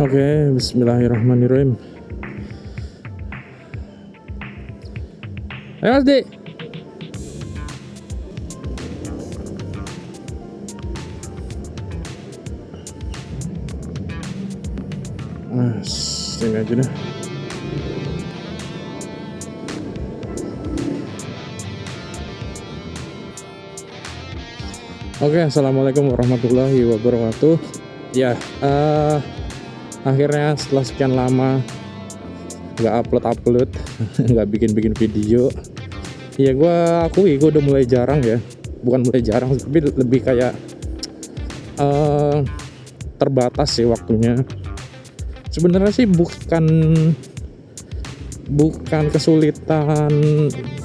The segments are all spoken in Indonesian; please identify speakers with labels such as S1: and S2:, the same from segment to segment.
S1: Oke, bismillahirrahmanirrahim. Ayo Mas Dik. Sini aja deh. Oke, assalamualaikum warahmatullahi wabarakatuh. Ya, akhirnya setelah sekian lama nggak upload, nggak bikin video. Ya gue akui gue udah mulai jarang ya. Bukan mulai jarang, tapi lebih kayak terbatas sih waktunya. Sebenarnya sih bukan kesulitan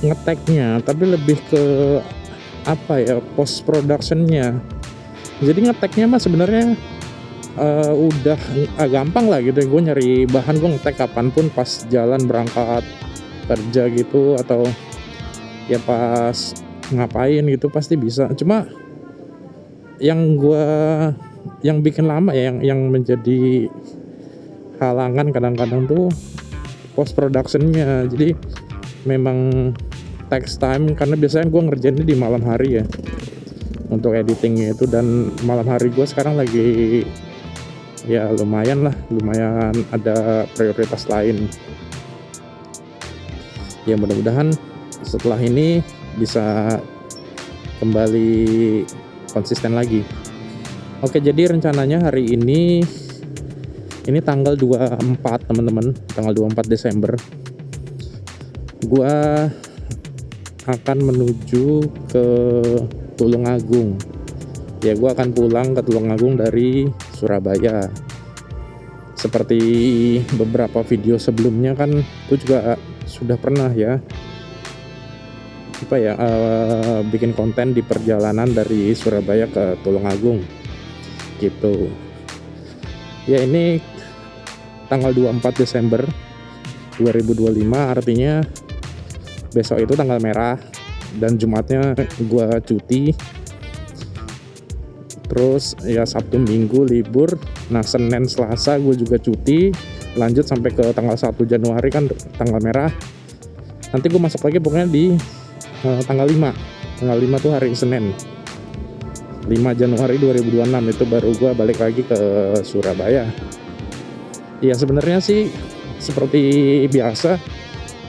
S1: ngeteknya, tapi lebih ke apa ya, post productionnya. Jadi ngeteknya mah sebenarnya udah gampang lah gitu. Gue nyari bahan, gue ngetek kapanpun pas jalan berangkat kerja gitu, atau ya pas ngapain gitu pasti bisa. Cuma yang bikin lama ya, yang menjadi halangan kadang-kadang tuh post productionnya. Jadi memang takes time, karena biasanya gue ngerjainnya di malam hari ya untuk editingnya itu, dan malam hari gue sekarang lagi ya lumayan ada prioritas lain. Ya mudah-mudahan setelah ini bisa kembali konsisten lagi. Oke, jadi rencananya hari ini tanggal 24 teman-teman, tanggal 24 Desember gua akan menuju ke Tulungagung. Ya, gua akan pulang ke Tulungagung dari Surabaya. Seperti beberapa video sebelumnya kan gue juga sudah pernah ya bikin konten di perjalanan dari Surabaya ke Tulungagung gitu. Ya, ini tanggal 24 Desember 2025, artinya besok itu tanggal merah dan Jumatnya gue cuti. Terus ya Sabtu Minggu libur. Nah, Senin Selasa gue juga cuti. Lanjut sampai ke tanggal 1 Januari kan tanggal merah. Nanti gue masuk lagi pokoknya di tanggal 5. Tanggal 5 tuh hari Senin. 5 Januari 2026 itu baru gue balik lagi ke Surabaya. Ya sebenarnya sih seperti biasa,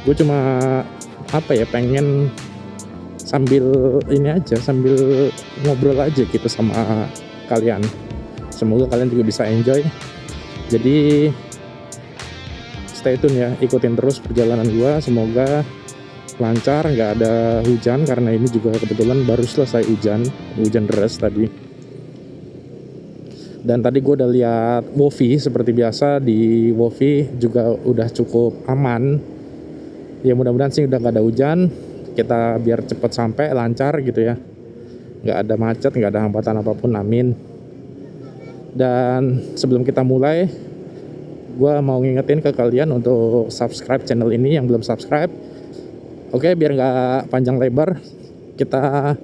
S1: gue cuma pengen sambil ngobrol aja gitu sama kalian. Semoga kalian juga bisa enjoy. Jadi stay tune ya, ikutin terus perjalanan gue. Semoga lancar, nggak ada hujan, karena ini juga kebetulan baru selesai hujan deras tadi. Dan tadi gue udah lihat Wofi, seperti biasa di Wofi juga udah cukup aman. Ya mudah-mudahan sih udah nggak ada hujan, kita biar cepat sampai lancar gitu ya, nggak ada macet, nggak ada hambatan apapun, amin. Dan sebelum kita mulai, gue mau ngingetin ke kalian untuk subscribe channel ini yang belum subscribe. Oke, biar nggak panjang lebar, kita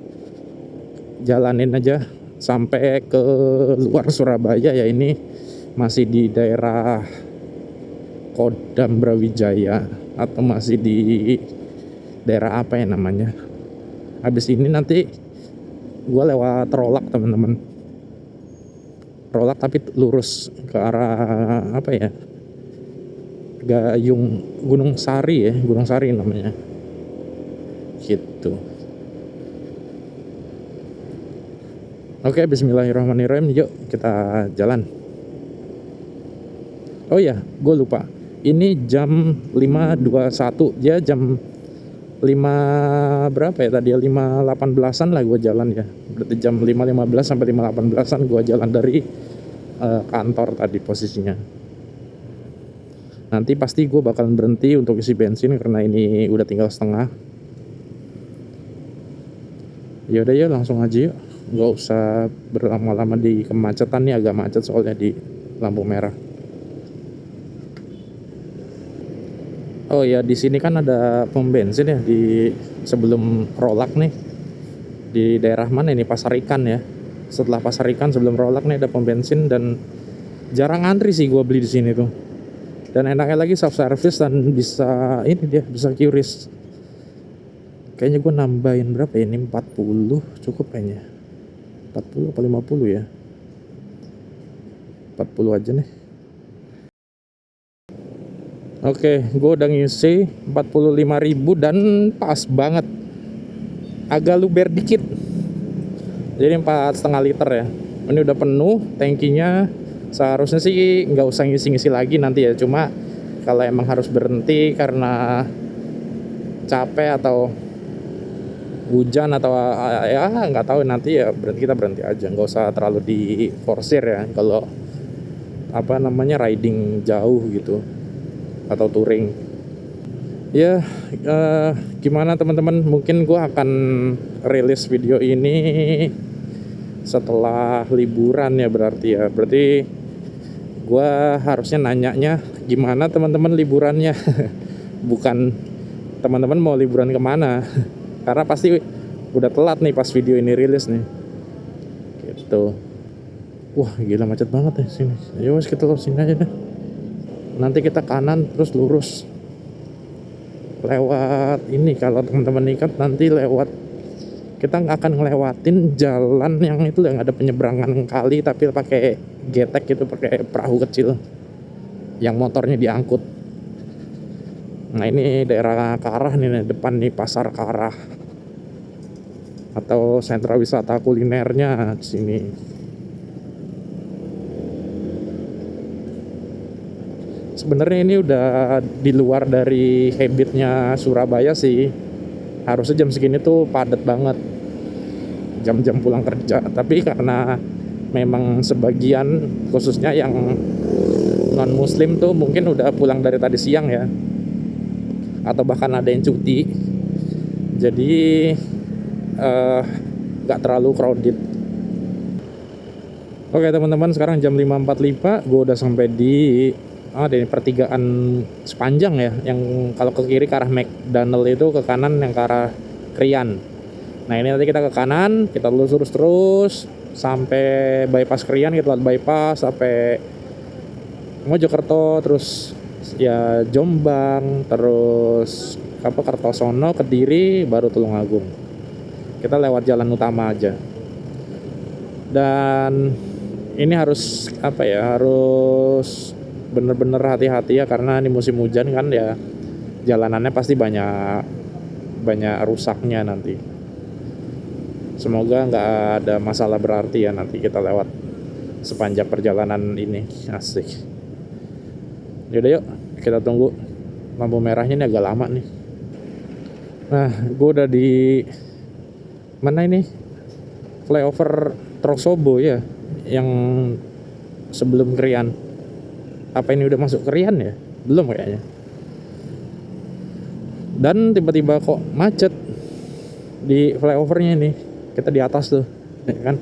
S1: jalanin aja sampai ke luar Surabaya ya. Ini masih di daerah Kodam Brawijaya, atau masih di daerah apa ya namanya. Habis ini nanti gue lewat Rolak teman-teman, Rolak tapi lurus ke arah Gunung Sari namanya gitu. Oke, bismillahirrahmanirrahim, yuk kita jalan. Oh ya, gue lupa, ini jam 5.21, ya jam 5 berapa ya tadi ya, 5.18an lah gue jalan ya. Berarti jam 5.15 sampai 5.18an gue jalan dari kantor tadi posisinya. Nanti pasti gue bakalan berhenti untuk isi bensin karena ini udah tinggal setengah. Ya udah ya, langsung aja yuk, nggak usah berlama-lama di kemacetan nih, agak macet soalnya di lampu merah. Oh ya, di sini kan ada pom bensin ya di sebelum Rolak nih. Di daerah mana ini? Pasar Ikan ya. Setelah Pasar Ikan sebelum Rolak nih ada pom bensin, dan Jarang antri sih gua beli di sini tuh. Dan enaknya lagi self service dan bisa ini dia bisa QRIS. Kayaknya gua nambahin berapa ya? Ini 40 cukup kayaknya. 40 apa 50 ya? 40 aja nih. Oke, gue udah ngisi 45.000 dan pas banget. Agak luber dikit. Jadi 4,5 liter ya. Ini udah penuh tankinya. Seharusnya sih nggak usah ngisi-ngisi lagi nanti ya. Cuma kalau emang harus berhenti karena capek atau hujan atau ya nggak tahu nanti ya kita berhenti aja. Nggak usah terlalu diforsir ya. Kalau apa namanya riding jauh gitu atau touring ya. Gimana teman-teman, mungkin gue akan rilis video ini setelah liburan ya, berarti gue harusnya nanyanya gimana teman-teman liburannya bukan teman-teman mau liburan kemana karena pasti udah telat nih pas video ini rilis nih gitu. Wah gila macet banget ya sini. Ayo kita lurus sini aja deh. Nanti kita kanan terus lurus. Lewat ini kalau teman-teman ikat nanti lewat kita akan ngelewatin jalan yang itu yang ada penyeberangan kali tapi pakai getek gitu, pakai perahu kecil yang motornya diangkut. Nah ini daerah Karah nih depan nih, pasar Karah atau sentra wisata kulinernya di sini. Sebenarnya ini udah di luar dari habitnya Surabaya sih. Harusnya jam segini tuh padat banget jam-jam pulang kerja. Tapi karena memang sebagian khususnya yang non muslim tuh mungkin udah pulang dari tadi siang ya. Atau bahkan ada yang cuti. Jadi gak terlalu crowded. Oke teman-teman, sekarang jam 5.45 gue udah sampai di ini pertigaan sepanjang ya, yang kalau ke kiri ke arah McDonald itu, ke kanan yang ke arah Krian. Nah ini nanti kita ke kanan, kita lurus terus sampai bypass Krian, kita lewat bypass sampai Mojokerto, terus ya Jombang, terus Kertosono, Kediri, baru Tulungagung. Kita lewat jalan utama aja. Dan ini harus harus bener-bener hati-hati ya, karena ini musim hujan kan ya, jalanannya pasti banyak rusaknya nanti. Semoga nggak ada masalah berarti ya nanti kita lewat sepanjang perjalanan ini. Asik. Yaudah yuk kita tunggu, lampu merahnya ini agak lama nih. Nah gue udah di mana ini, flyover Trosobo ya, yang sebelum Krian. Apa ini udah masuk Krian ya? Belum kayaknya. Dan tiba-tiba kok macet di flyovernya ini. Kita di atas tuh, ya kan?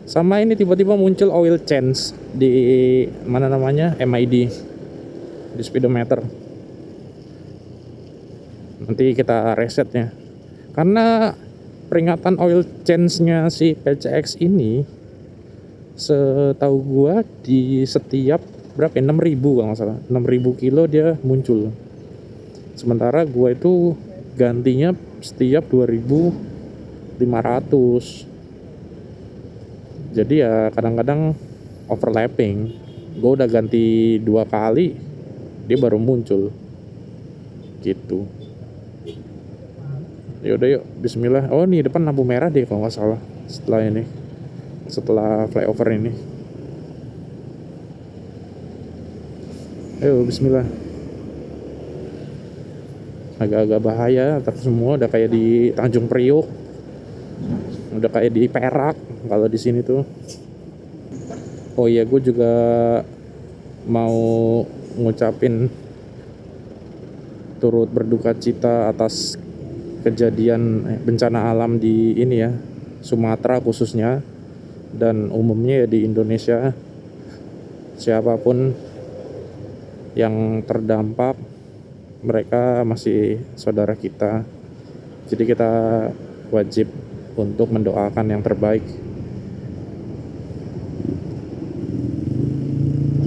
S1: Sama ini tiba-tiba muncul oil change di mana namanya, MID, di speedometer. Nanti kita resetnya. Karena peringatan oil change-nya si PCX ini, setahu gua di setiap berapa ya, 6.000 kalau nggak salah, 6.000 kilo dia muncul. Sementara gua itu gantinya setiap 2.500. Jadi ya kadang-kadang overlapping. Gua udah ganti 2 kali dia baru muncul gitu. Yaudah yuk bismillah. Oh nih depan lampu merah deh kalau nggak salah setelah flyover ini. Ayo bismillah. Agak-agak bahaya, tapi semua udah kayak di Tanjung Priok, udah kayak di Perak kalau di sini tuh. Oh iya, gue juga mau ngucapin turut berduka cita atas kejadian bencana alam di ini ya, Sumatera khususnya, dan umumnya ya di Indonesia. Siapapun yang terdampak, mereka masih saudara kita. Jadi kita wajib untuk mendoakan yang terbaik.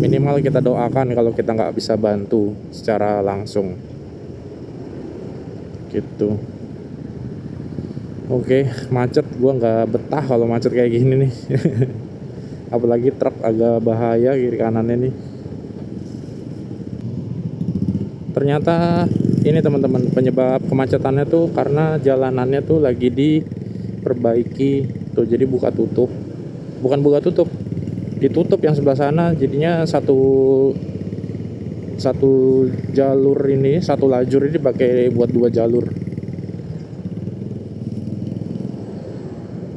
S1: minimal kita doakan kalau kita nggak bisa bantu secara langsung gitu. Oke, macet, gua nggak betah kalau macet kayak gini nih. Apalagi truk agak bahaya kiri kanannya nih. Ternyata ini teman-teman, penyebab kemacetannya tuh karena jalanannya tuh lagi diperbaiki tuh, jadi bukan buka tutup, ditutup yang sebelah sana, jadinya satu jalur ini, satu lajur ini pakai buat 2 jalur.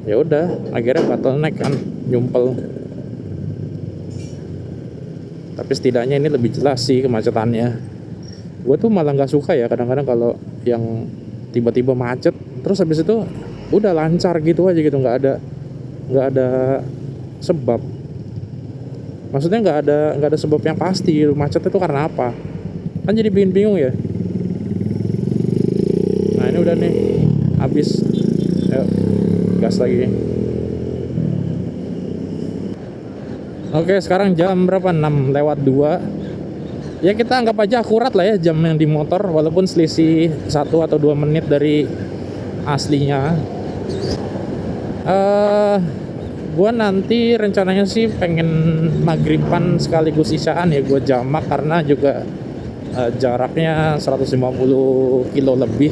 S1: Ya udah, akhirnya bottleneck kan, nyumpel. Tapi setidaknya ini lebih jelas sih kemacetannya. Gue tuh malah nggak suka ya kadang-kadang kalau yang tiba-tiba macet terus habis itu udah lancar gitu aja gitu, nggak ada sebab. Maksudnya nggak ada sebab yang pasti gitu. Macetnya tuh karena apa, kan jadi bikin bingung ya. Nah ini udah nih habis, ayo gas lagi. Oke, sekarang jam berapa? 6:02. Ya kita anggap aja akurat lah ya jam yang di motor, walaupun selisih 1 atau 2 menit dari aslinya. Gue nanti rencananya sih pengen maghriban sekaligus isyaan ya, gue jamak karena juga jaraknya 150 kilo lebih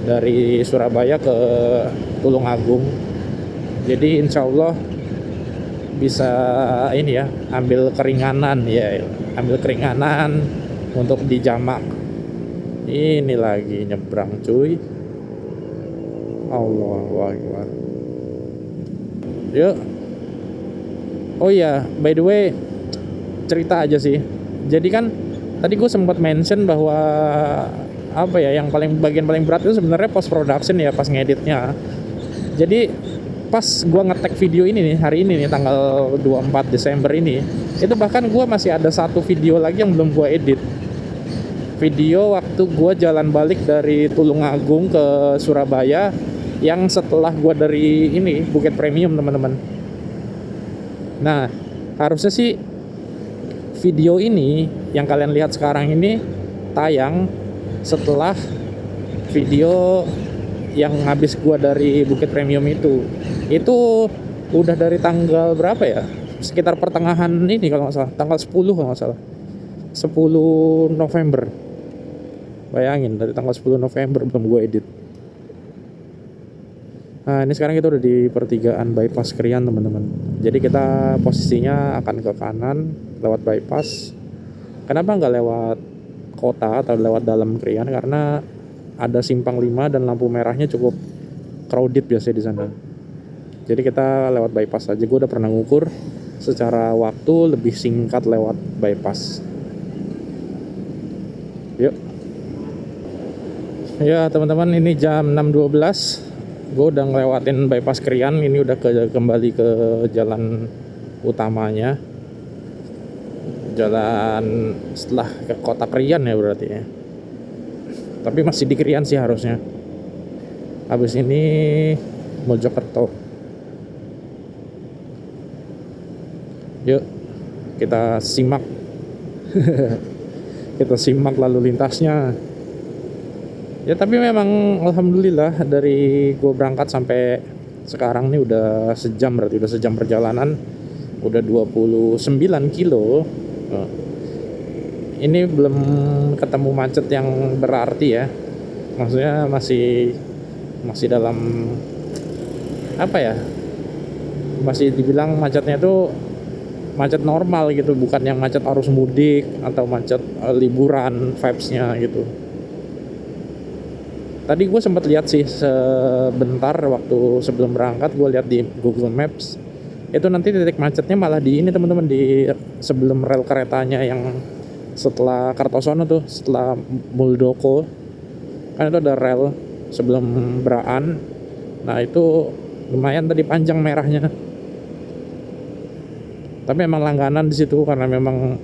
S1: dari Surabaya ke Tulungagung. Jadi insya Allah bisa ini ya, ambil keringanan untuk di jamak. Ini lagi nyebrang cuy, Allahu Akbar. Yuk. Oh iya, by the way, cerita aja sih. Jadi kan tadi gue sempat mention bahwa apa ya, yang bagian paling berat itu sebenarnya post production ya, pas ngeditnya. Jadi pas gue nge-tag video ini nih, hari ini nih, tanggal 24 Desember ini, itu bahkan gue masih ada satu video lagi yang belum gue edit. Video waktu gue jalan balik dari Tulungagung ke Surabaya, yang setelah gue dari ini Bukit Premium teman-teman. Nah harusnya sih video ini yang kalian lihat sekarang ini tayang setelah video yang habis gue dari Bukit Premium itu udah dari tanggal berapa ya, sekitar pertengahan ini kalau nggak salah, tanggal 10 kalau nggak salah, 10 November. Bayangin, dari tanggal 10 November belum gue edit. Nah ini sekarang kita udah di pertigaan bypass Krian teman-teman. Jadi kita posisinya akan ke kanan lewat bypass. Kenapa nggak lewat kota atau lewat dalam Krian? Karena ada simpang 5 dan lampu merahnya cukup crowded biasanya di sana. Jadi kita lewat bypass aja. Gue udah pernah ngukur, secara waktu lebih singkat lewat bypass. Yuk. Ya teman-teman, ini jam 6.12. Gue udah ngelewatin bypass Krian. Ini udah kembali ke jalan utamanya, jalan setelah ke kota Krian ya berarti ya. Tapi masih di Krian sih harusnya. Habis ini Mojokerto. Yuk kita simak. Kita simak lalu lintasnya. Ya tapi memang alhamdulillah dari gue berangkat sampai sekarang nih udah sejam, berarti udah sejam perjalanan, udah 29 kilo. Ini belum ketemu macet yang berarti ya, maksudnya masih dalam apa ya, masih dibilang macetnya tuh macet normal gitu, bukan yang macet arus mudik atau macet liburan vibes-nya gitu. Tadi gue sempat lihat sih sebentar waktu sebelum berangkat, gue lihat di Google Maps, itu nanti titik macetnya malah di ini teman-teman, di sebelum rel keretanya yang setelah Kartosono tuh, setelah Muldoko kan itu ada rel sebelum Braan. Nah itu lumayan tadi panjang merahnya, tapi memang langganan di situ karena memang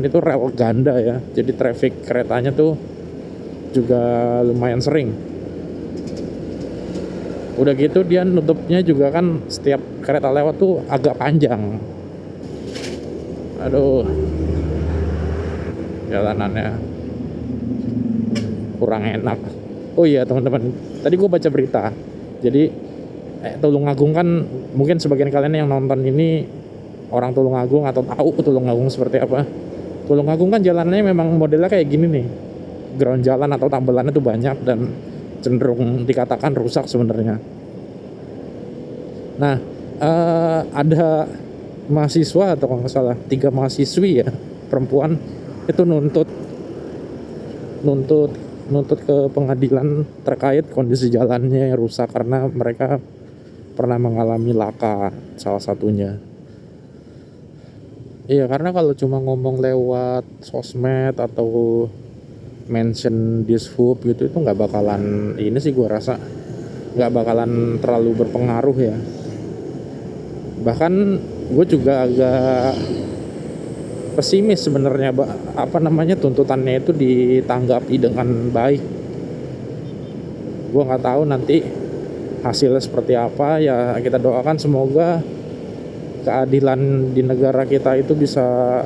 S1: itu rel ganda ya, jadi traffic keretanya tuh juga lumayan sering. Udah gitu dia nutupnya juga kan, setiap kereta lewat tuh agak panjang. Aduh, jalanannya kurang enak. Oh iya teman-teman, tadi gue baca berita. Jadi Tulungagung kan, mungkin sebagian kalian yang nonton ini orang Tulungagung atau tahu Tulungagung seperti apa. Tulungagung kan jalannya memang modelnya kayak gini nih, ground jalan atau tambelannya tuh banyak dan cenderung dikatakan rusak sebenarnya. Nah, ada mahasiswa atau kalau nggak salah 3 mahasiswi ya perempuan itu nuntut ke pengadilan terkait kondisi jalannya yang rusak karena mereka pernah mengalami laka salah satunya. Iya, karena kalau cuma ngomong lewat sosmed atau mention di Dishub gitu itu nggak bakalan, ini sih gue rasa nggak bakalan terlalu berpengaruh ya. Bahkan gue juga agak pesimis sebenarnya, tuntutannya itu ditanggapi dengan baik. Gue nggak tahu nanti hasilnya seperti apa ya. Kita doakan semoga keadilan di negara kita itu bisa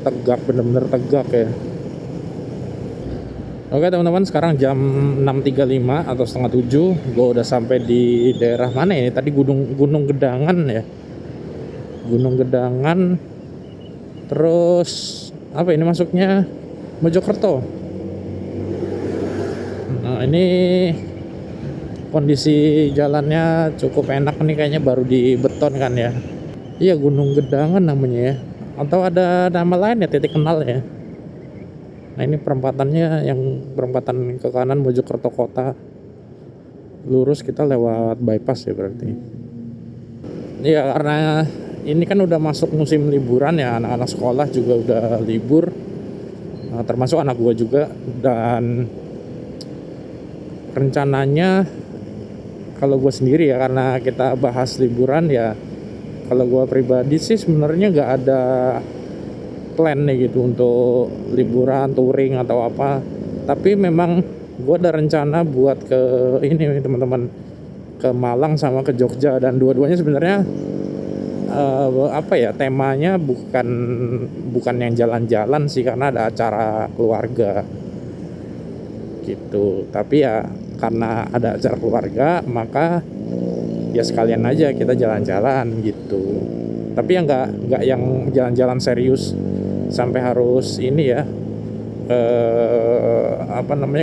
S1: tegak, benar-benar tegak ya. Oke teman-teman, sekarang jam 6.35 atau setengah 7. Gue udah sampai di daerah mana ini? Tadi Gunung Gedangan ya. Gunung Gedangan. Terus apa ini masuknya? Mojokerto. Nah, ini kondisi jalannya cukup enak nih, kayaknya baru dibeton kan ya. Iya, Gunung Gedangan namanya ya. Atau ada nama lain ya, titik kenal ya. Nah ini perempatannya, yang perempatan ke kanan Mojokerto kota. Lurus kita lewat bypass ya berarti. Iya, karena ini kan udah masuk musim liburan ya, anak-anak sekolah juga udah libur. Nah, termasuk anak gua juga, dan rencananya kalau gue sendiri ya, karena kita bahas liburan ya, kalau gue pribadi sih sebenarnya nggak ada plan nih gitu untuk liburan, touring atau apa. Tapi memang gue ada rencana buat ke ini teman-teman, ke Malang sama ke Jogja, dan dua-duanya sebenarnya temanya bukan yang jalan-jalan sih, karena ada acara keluarga gitu. Tapi ya karena ada acara keluarga, maka ya sekalian aja kita jalan-jalan gitu. Tapi ya nggak yang jalan-jalan serius sampai harus ini ya,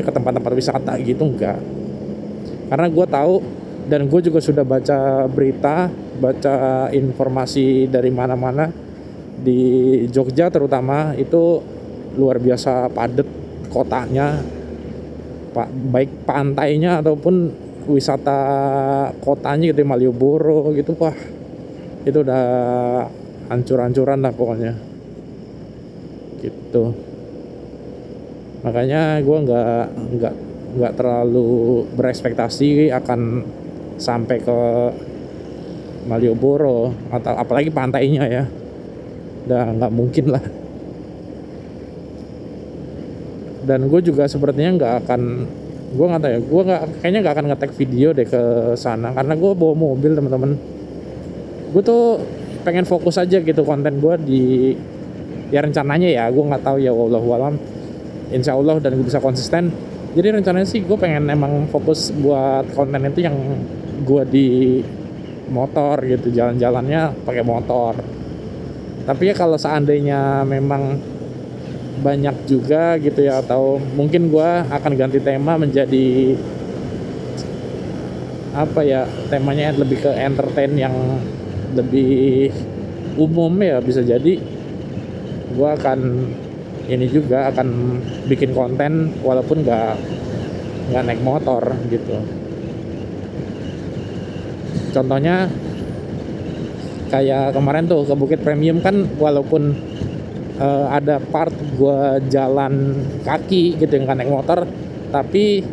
S1: ke tempat-tempat wisata gitu, enggak. Karena gue tahu dan gue juga sudah baca berita, baca informasi dari mana-mana, di Jogja terutama itu luar biasa padat kotanya, baik pantainya ataupun wisata kotanya gitu, Malioboro gitu. Wah, itu udah hancur-hancuran lah pokoknya gitu. Makanya gue nggak terlalu berekspektasi akan sampai ke Malioboro atau apalagi pantainya ya, udah nggak mungkin lah. Dan gue juga sepertinya gue kayaknya nggak akan nge-tag video deh ke sana, karena gue bawa mobil teman-teman. Gue tuh pengen fokus aja gitu konten gue ya rencananya ya, gue nggak tahu ya, wallahualam, insya Allah dan gue bisa konsisten. Jadi rencananya sih gue pengen emang fokus buat konten itu yang gue di motor gitu, jalan-jalannya pakai motor. Tapi ya kalau seandainya memang banyak juga gitu ya, atau mungkin gue akan ganti tema menjadi temanya lebih ke entertain, yang lebih umum ya, bisa jadi gue akan bikin konten walaupun nggak naik motor gitu. Contohnya kayak kemarin tuh ke Bukit Premium kan, walaupun ada part gue jalan kaki gitu yang nggak naik motor, tapi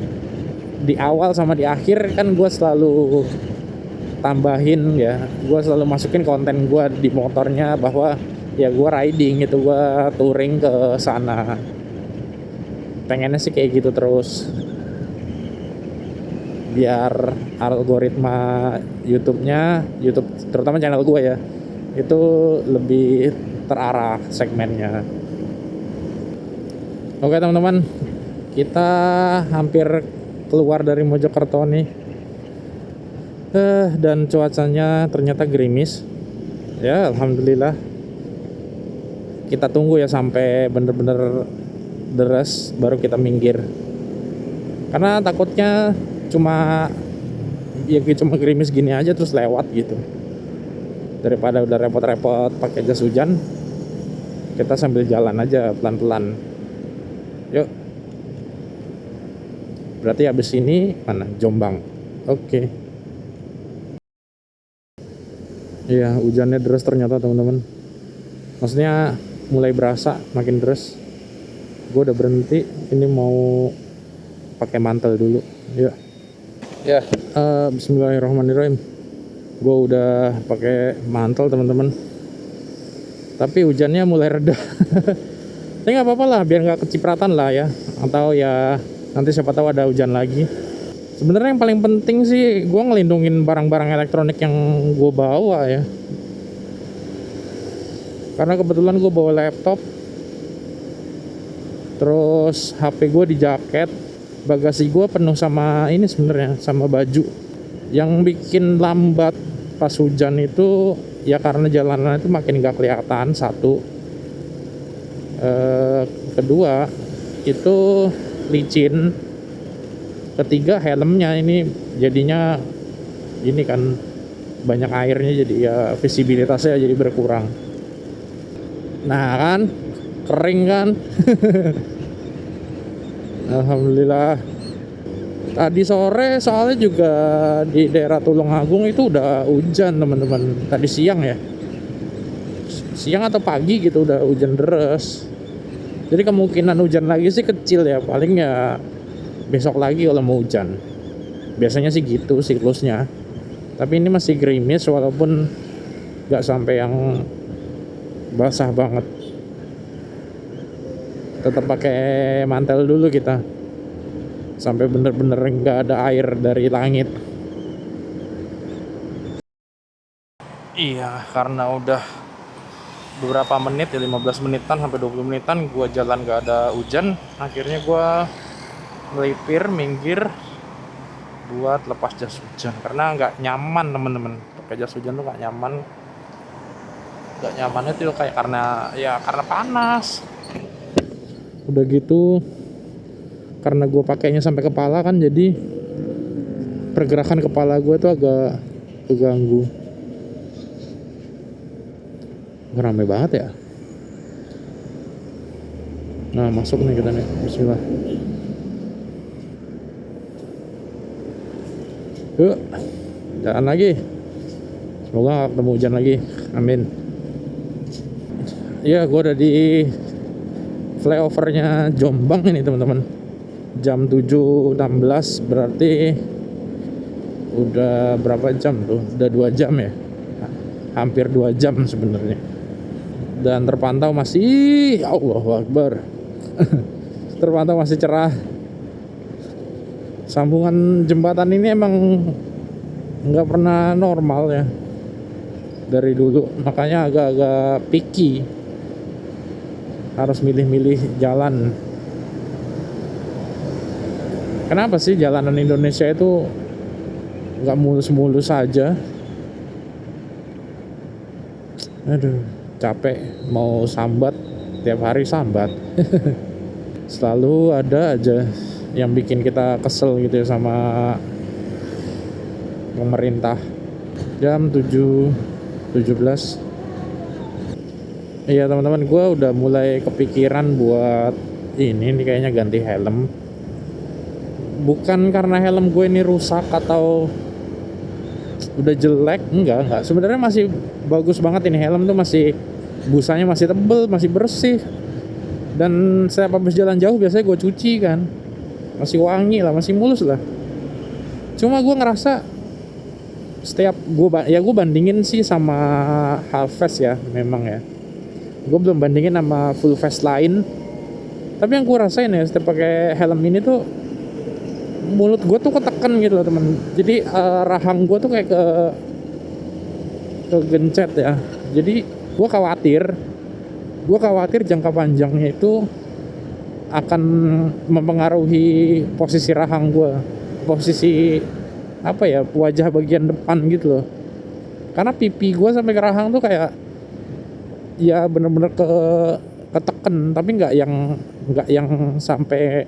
S1: di awal sama di akhir kan gue selalu tambahin ya, gue selalu masukin konten gue di motornya bahwa ya gue riding gitu, gue touring ke sana. Pengennya sih kayak gitu terus, biar algoritma YouTube terutama channel gue ya, itu lebih terarah segmennya. Oke teman-teman, kita hampir keluar dari Mojokerto nih. Dan cuacanya ternyata gerimis. Ya alhamdulillah. Kita tunggu ya sampai bener-bener deres baru kita minggir. Karena takutnya cuma gerimis gini aja terus lewat gitu. Daripada udah repot-repot pakai jas hujan, kita sambil jalan aja pelan-pelan. Yuk. Berarti habis ini mana? Jombang. Oke. Iya, hujannya deras ternyata teman-teman. Maksudnya mulai berasa makin deras. Gue udah berhenti. Ini mau pakai mantel dulu. Yuk. Ya, bismillahirrahmanirrahim. Gue udah pakai mantel teman-teman. Tapi hujannya mulai reda. Tapi nggak apa-apa lah, biar nggak kecipratan lah ya. Atau ya nanti siapa tahu ada hujan lagi. Sebenarnya yang paling penting sih gue ngelindungin barang-barang elektronik yang gue bawa ya. Karena kebetulan gue bawa laptop, terus HP gue di jaket, bagasi gue penuh sama ini sebenarnya, sama baju. Yang bikin lambat pas hujan itu ya karena jalanan itu makin gak kelihatan, satu. Kedua itu licin. Ketiga helmnya ini jadinya ini kan banyak airnya, jadi ya visibilitasnya jadi berkurang. Nah kan kering kan. Alhamdulillah. Tadi sore soalnya juga di daerah Tulungagung itu udah hujan teman-teman. Tadi siang ya, siang atau pagi gitu udah hujan deras. Jadi kemungkinan hujan lagi sih kecil ya, paling ya besok lagi kalau mau hujan. Biasanya sih gitu siklusnya. Tapi ini masih gerimis walaupun gak sampai yang basah banget. Tetap pakai mantel dulu kita sampai bener-bener nggak ada air dari langit. Iya, karena udah beberapa menit ya, 15 menitan sampai 20 menitan gua jalan nggak ada hujan, akhirnya gua melipir minggir buat lepas jas hujan karena nggak nyaman temen-temen. Pakai jas hujan tuh nggak nyaman. Nggak nyamannya tuh kayak karena panas. Udah gitu karena gue pakainya sampai kepala kan, jadi pergerakan kepala gue tuh agak keganggu. Rame banget ya. Nah masuk nih kita nih, bismillah. Yuk jalan lagi, semoga gak ketemu hujan lagi, amin. Ya gue udah di flyovernya Jombang ini teman-teman. Jam 7.16 berarti udah berapa jam tuh? Udah 2 jam ya, hampir 2 jam sebenarnya. Dan terpantau masih, Allahu Akbar. Terpantau masih cerah. Sambungan jembatan ini emang nggak pernah normal ya dari dulu, makanya agak-agak picky, harus milih-milih jalan. Kenapa sih jalanan Indonesia itu nggak mulus-mulus saja? Aduh, capek mau sambat, tiap hari sambat. Selalu ada aja yang bikin kita kesel gitu ya sama pemerintah. Jam 7.17. Iya teman-teman, gue udah mulai kepikiran buat ini nih kayaknya ganti helm. Bukan karena helm gue ini rusak atau udah jelek, enggak. Sebenarnya masih bagus banget ini helm tuh, masih busanya masih tebel, masih bersih. Dan setiap habis jalan jauh biasanya gue cuci kan, masih wangi lah, masih mulus lah. Cuma gue ngerasa setiap gue bandingin sih sama half face ya, memang ya. Gue belum bandingin sama full face lain. Tapi yang gue rasain ya setiap pakai helm ini tuh mulut gue tuh ketekan gitu loh teman. Jadi rahang gue tuh kayak kegencet ya. Jadi gue khawatir jangka panjangnya itu akan mempengaruhi posisi rahang gue, posisi apa ya, wajah bagian depan gitu loh. Karena pipi gue sampai ke rahang tuh kayak ya bener-bener keteken, tapi nggak yang sampai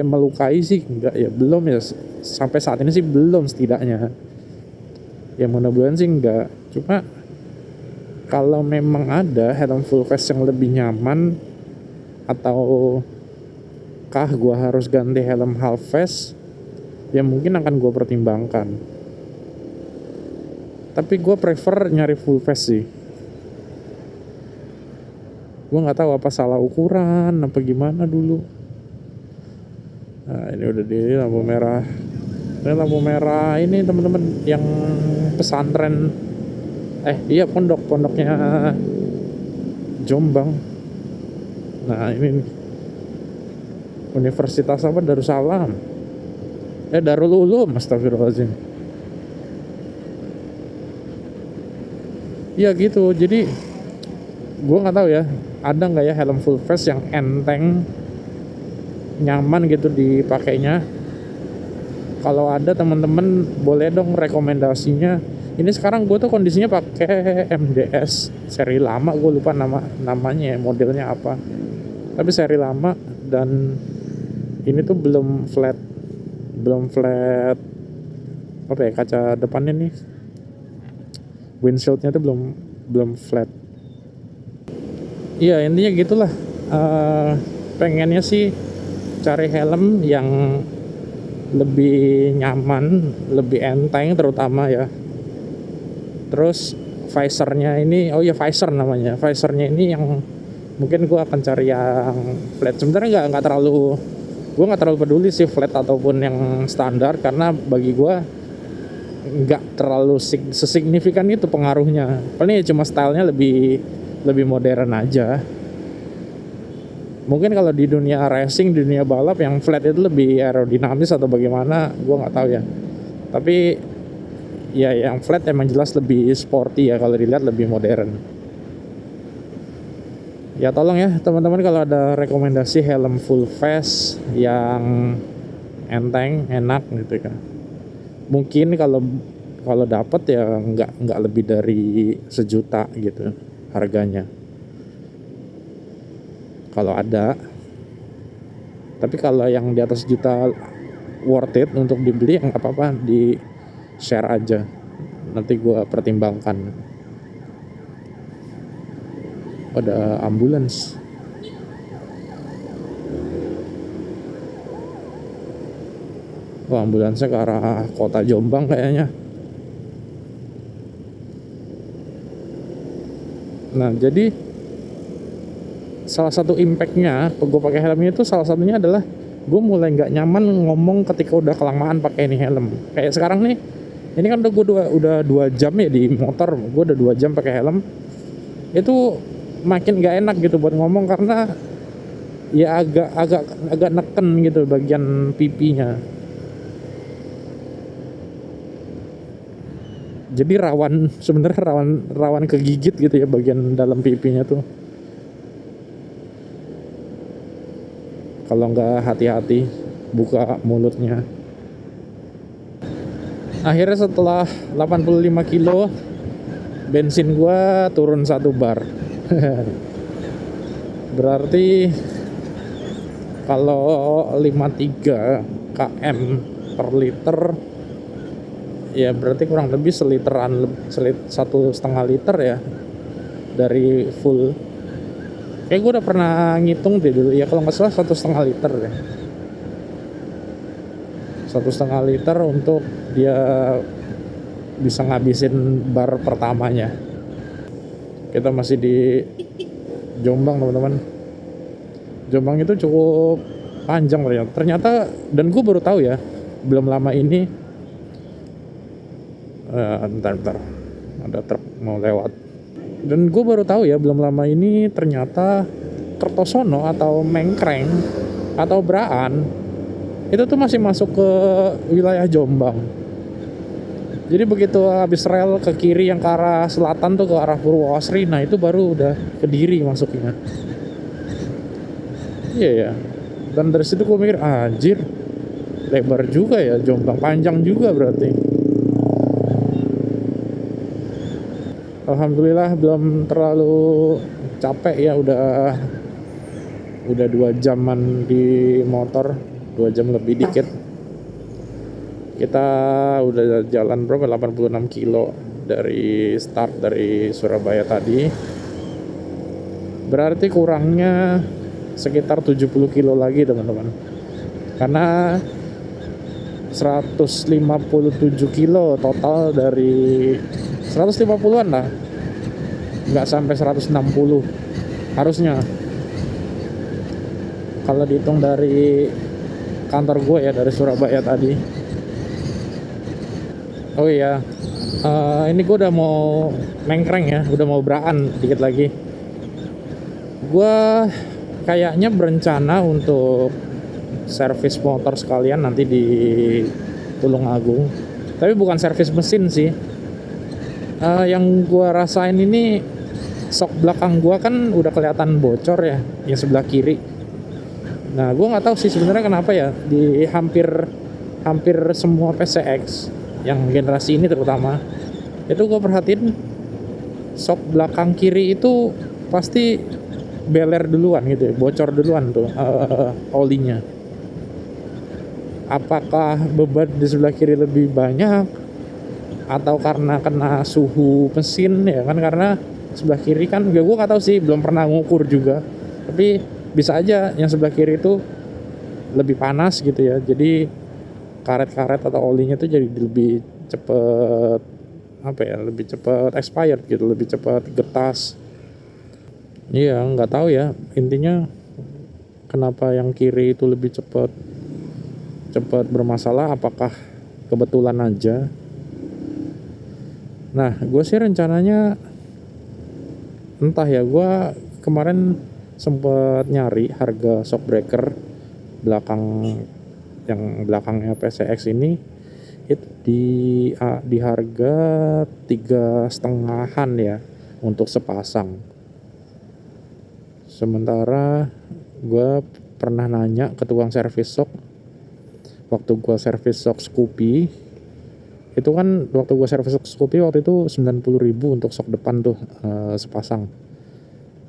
S1: melukai sih, nggak ya, belum ya, sampai saat ini sih belum, setidaknya ya, mudah-mudahan sih enggak. Cuma kalau memang ada helm full face yang lebih nyaman, atau kah gue harus ganti helm half face, ya mungkin akan gue pertimbangkan. Tapi gue prefer nyari full face sih. Gue nggak tahu apa salah ukuran apa gimana dulu. Nah ini udah di lampu merah. Ini lampu merah ini teman-teman yang pesantren, iya, pondoknya Jombang. Nah ini nih. Universitas apa, Darussalam, Darul Ulum, astagfirullahaladzim. Ya gitu, jadi gue nggak tahu ya, ada nggak ya helm full face yang enteng, nyaman gitu dipakainya. Kalau ada teman-teman boleh dong rekomendasinya. Ini sekarang gue tuh kondisinya pakai MDS seri lama, gue lupa namanya, modelnya apa, tapi seri lama. Dan ini tuh belum flat apa ya, kaca depannya nih, windshieldnya tuh belum flat. Iya intinya gitulah. Pengennya sih cari helm yang lebih nyaman, lebih enteng terutama ya. Terus visornya ini, visor namanya, visornya ini yang mungkin gue akan cari yang flat. Sebenarnya nggak terlalu peduli sih flat ataupun yang standar, karena bagi gue nggak terlalu sesignifikan itu pengaruhnya. Paling cuma stylenya lebih modern aja. Mungkin kalau di dunia racing, di dunia balap, yang flat itu lebih aerodinamis atau bagaimana, gue nggak tahu ya. Tapi ya yang flat emang jelas lebih sporty ya, kalau dilihat lebih modern. Ya tolong ya teman-teman kalau ada rekomendasi helm full face yang enteng, enak gitu kan. Mungkin kalau dapat ya nggak lebih dari 1 juta gitu harganya. Kalau ada. Tapi kalau yang di atas 1 juta worth it untuk dibeli, ya nggak apa-apa, di share aja. Nanti gue pertimbangkan. Ada ambulans. Ambulansnya ke arah kota Jombang kayaknya. Nah jadi salah satu impactnya gue pakai helm itu, salah satunya adalah gue mulai nggak nyaman ngomong ketika udah kelamaan pakai ini helm. Kayak sekarang nih, ini kan udah 2 jam ya di motor, gue udah 2 jam pakai helm. Itu makin nggak enak gitu buat ngomong, karena ya agak neken gitu bagian pipinya. Jadi sebenarnya rawan kegigit gitu ya bagian dalam pipinya tuh. Kalau nggak hati-hati buka mulutnya. Akhirnya setelah 85 kilo, bensin gua turun 1 bar. Berarti kalau 53 km per liter, ya berarti kurang lebih 1,5 liter ya dari full. Kayak gue udah pernah ngitung deh dulu ya, kalau nggak salah 1,5 liter ya. 1,5 liter untuk dia bisa ngabisin bar pertamanya. Kita masih di Jombang teman-teman. Jombang itu cukup panjang ternyata, dan gue baru tahu ya belum lama ini. Bentar ada truk mau lewat. Dan gue baru tahu ya belum lama ini ternyata Kertosono atau Mengkreng atau Braan itu tuh masih masuk ke wilayah Jombang. Jadi begitu habis rel ke kiri yang ke arah selatan tuh, ke arah Purwosri, nah itu baru udah Kediri masuknya. Iya ya. Dan dari situ gue mikir, anjir, lebar juga ya Jombang, panjang juga berarti. Alhamdulillah belum terlalu capek ya, udah 2 jaman di motor, 2 jam lebih dikit. Kita udah jalan berapa, 86 kilo dari start dari Surabaya tadi. Berarti kurangnya sekitar 70 kilo lagi teman-teman. Karena 157 kilo total dari 150-an lah. Nggak sampai 160 harusnya. Kalau dihitung dari kantor gue ya, dari Surabaya tadi. Oh iya, ini gue udah mau mengkreng ya, udah mau beraan dikit lagi. Gue kayaknya berencana untuk servis motor sekalian nanti di Tulungagung. Tapi bukan servis mesin sih. Yang gue rasain ini, sok belakang gue kan udah kelihatan bocor ya, yang sebelah kiri. Nah, gue nggak tahu sih sebenarnya kenapa ya, di hampir semua PCX yang generasi ini terutama, itu gue perhatiin sok belakang kiri itu pasti beler duluan gitu ya, bocor duluan tuh olinya. Apakah beban di sebelah kiri lebih banyak atau karena kena suhu mesin ya kan, karena sebelah kiri kan gue nggak tahu sih, belum pernah ngukur juga, tapi bisa aja yang sebelah kiri itu lebih panas gitu ya, jadi karet-karet atau olinya tuh jadi lebih cepet lebih cepet expired gitu, lebih cepet getas. Iya, nggak tahu ya, intinya kenapa yang kiri itu lebih cepet bermasalah, apakah kebetulan aja. Nah, gue sih rencananya, entah ya, gue kemarin sempet nyari harga shock breaker yang belakangnya PCX ini itu di harga 3,5-an ya untuk sepasang. Sementara gue pernah nanya ke tukang servis shock waktu gue servis shock Scoopy, itu kan waktu gue servis shock Scoopy waktu itu 90.000 untuk shock depan tuh sepasang.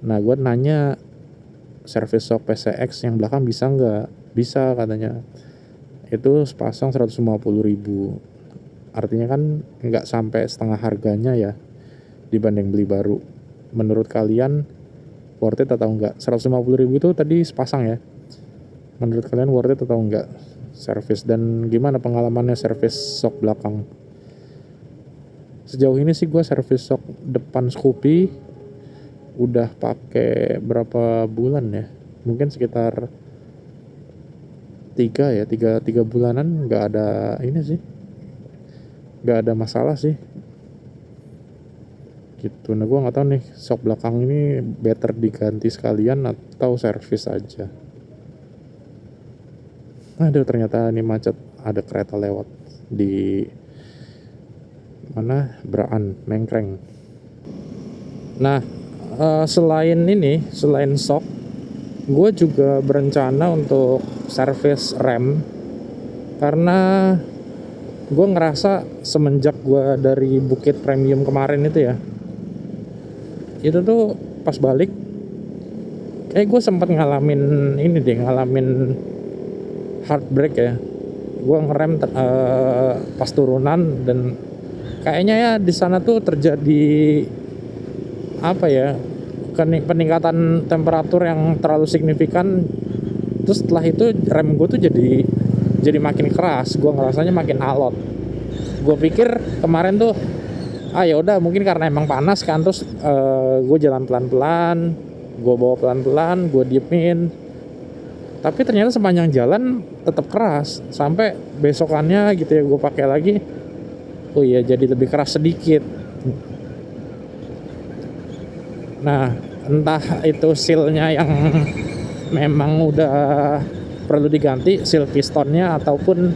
S1: Nah, gue nanya servis shock PCX yang belakang bisa nggak? Bisa katanya. Itu sepasang 150.000. Artinya kan nggak sampai setengah harganya ya dibanding beli baru. Menurut kalian worth it atau enggak? 150.000 itu tadi sepasang ya. Menurut kalian worth it atau enggak servis, dan gimana pengalamannya servis shock belakang? Sejauh ini sih gue servis shock depan Scoopy udah pakai berapa bulan ya? Mungkin sekitar 3 bulanan, nggak ada ini sih, nggak ada masalah sih gitu. Nah, gue nggak tahu nih shock belakang ini better diganti sekalian atau servis aja. Aduh, ternyata ini macet, ada kereta lewat di mana, Beraan, Mengkreng. Nah, selain shock, gue juga berencana untuk servis rem, karena gue ngerasa semenjak gue dari Bukit Premium kemarin itu tuh pas balik gue sempat ngalamin hard brake ya. Gue ngerem pas turunan, dan kayaknya ya di sana tuh terjadi peningkatan temperatur yang terlalu signifikan. Terus setelah itu rem gue tuh jadi makin keras, gue ngerasanya makin alot. Gue pikir kemarin tuh ya udah mungkin karena emang panas kan, terus gue jalan pelan-pelan, gue bawa pelan-pelan, gue diemin. Tapi ternyata sepanjang jalan tetap keras, sampai besokannya gitu ya gue pakai lagi, oh iya jadi lebih keras sedikit. Nah, entah itu sealnya yang memang udah perlu diganti, seal pistonnya, ataupun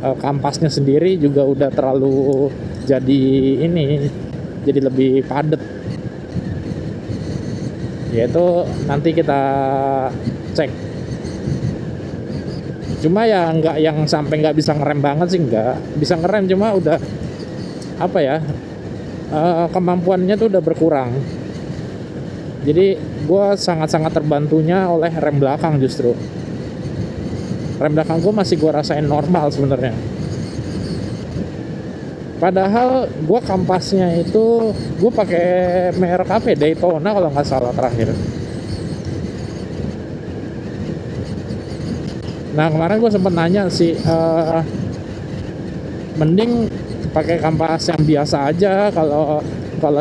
S1: kampasnya sendiri juga udah terlalu jadi ini, jadi lebih padat. Yaitu nanti kita cek. Cuma ya nggak yang sampai nggak bisa ngerem banget sih, nggak bisa ngerem, cuma udah apa ya, kemampuannya tuh udah berkurang. Jadi gue sangat-sangat terbantunya oleh rem belakang. Justru rem belakang gue masih gue rasain normal sebenarnya. Padahal gue kampasnya itu gue pakai merek apa ya, Daytona kalau nggak salah terakhir. Nah kemarin gue sempet nanya sih, mending pakai kampas yang biasa aja kalau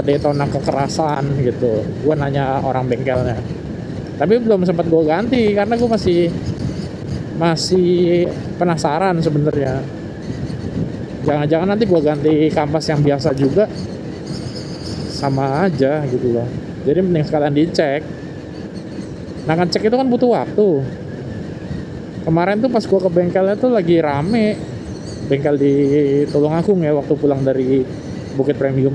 S1: Daytona kekerasan gitu. Gue nanya orang bengkelnya, tapi belum sempat gue ganti karena gue masih penasaran sebenarnya. Jangan-jangan nanti gue ganti kampas yang biasa juga sama aja gitu loh. Jadi mending sekalian dicek. Nah ngecek itu kan butuh waktu. Kemarin tuh pas gue ke bengkelnya tuh lagi rame, bengkel di Tulungagung ya, waktu pulang dari Bukit Premium.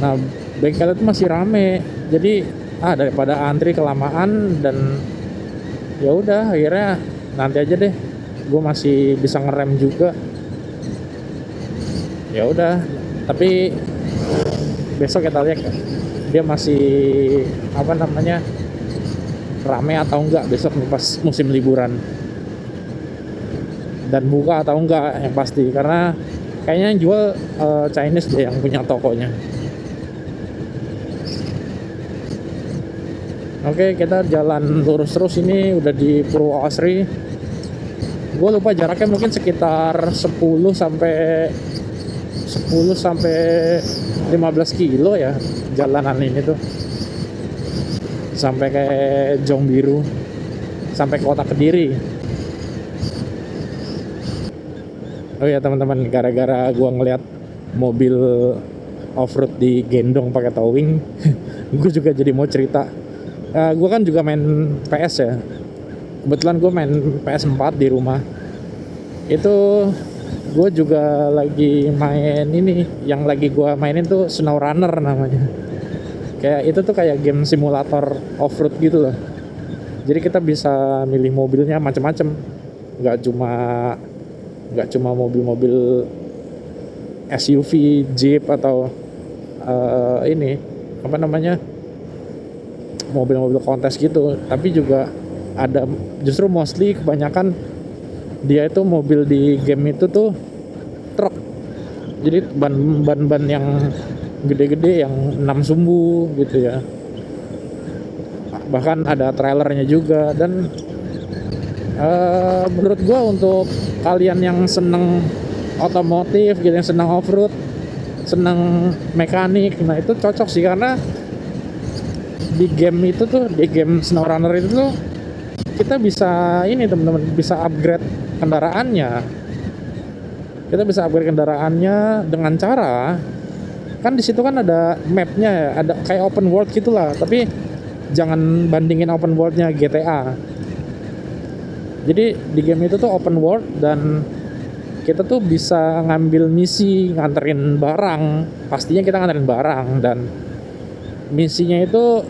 S1: Nah bengkelnya tuh masih rame, jadi daripada antri kelamaan, dan ya udah akhirnya nanti aja deh, gue masih bisa ngerem juga. Ya udah, tapi besok kita lihat dia masih apa namanya, rame atau enggak besok nih pas musim liburan, dan buka atau enggak yang pasti, karena kayaknya yang jual Chinese deh yang punya tokonya. Oke, kita jalan lurus terus, ini udah di Purwoasri. Gue lupa jaraknya, mungkin sekitar 10 sampai 15 kilo ya jalanan ini tuh, sampai kayak Jong Biru, sampai kota Kediri. Oh ya teman-teman, gara-gara gua ngeliat mobil off-road digendong pakai towing, gue juga jadi mau cerita. Gue kan juga main PS ya. Kebetulan gue main PS4 di rumah. Itu gue juga lagi main ini, yang lagi gue mainin tuh Snow Runner namanya. Kayak itu tuh kayak game simulator off-road gitu loh. Jadi kita bisa milih mobilnya macam-macam. Nggak cuma mobil-mobil SUV, Jeep, atau ini apa namanya, mobil-mobil kontes gitu. Tapi juga ada, justru mostly kebanyakan dia itu mobil di game itu tuh truk. Jadi ban yang gede-gede, yang 6 sumbu gitu ya. Bahkan ada trailernya juga. Dan menurut gua untuk kalian yang seneng otomotif gitu, yang seneng off-road, seneng mekanik, nah itu cocok sih. Karena di game itu tuh, di game Snow Runner itu tuh kita bisa ini teman-teman, bisa upgrade kendaraannya. Kita bisa upgrade kendaraannya dengan cara, kan di situ kan ada mapnya ya, ada kayak open world gitulah. Tapi jangan bandingin open worldnya GTA. Jadi di game itu tuh open world, dan kita tuh bisa ngambil misi, nganterin barang. Pastinya kita nganterin barang, dan misinya itu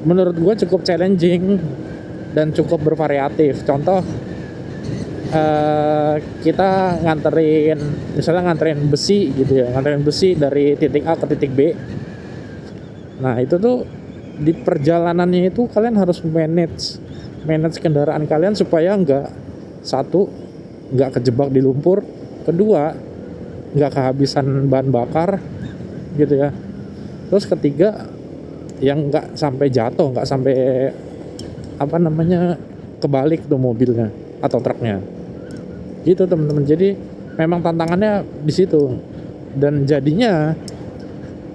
S1: menurut gue cukup challenging dan cukup bervariatif. Contoh, kita misalnya nganterin besi gitu ya, nganterin besi dari titik A ke titik B. Nah itu tuh di perjalanannya itu kalian harus manage kendaraan kalian supaya nggak kejebak di lumpur, kedua nggak kehabisan bahan bakar gitu ya, terus ketiga yang nggak sampai jatuh, nggak sampai apa namanya, kebalik tuh mobilnya atau truknya gitu teman-teman. Jadi memang tantangannya di situ, dan jadinya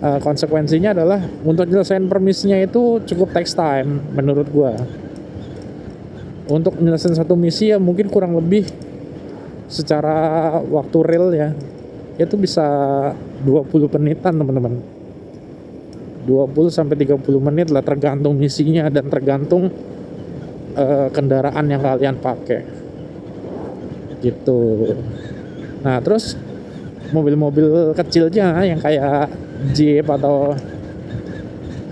S1: konsekuensinya adalah untuk nyelesain permisinya itu cukup takes time menurut gua. Untuk nyelesain satu misi ya mungkin kurang lebih secara waktu real ya, itu bisa 20 menitan teman-teman. 20 sampai 30 menit lah, tergantung misinya dan tergantung kendaraan yang kalian pakai. gitu. Nah terus mobil-mobil kecilnya yang kayak Jeep atau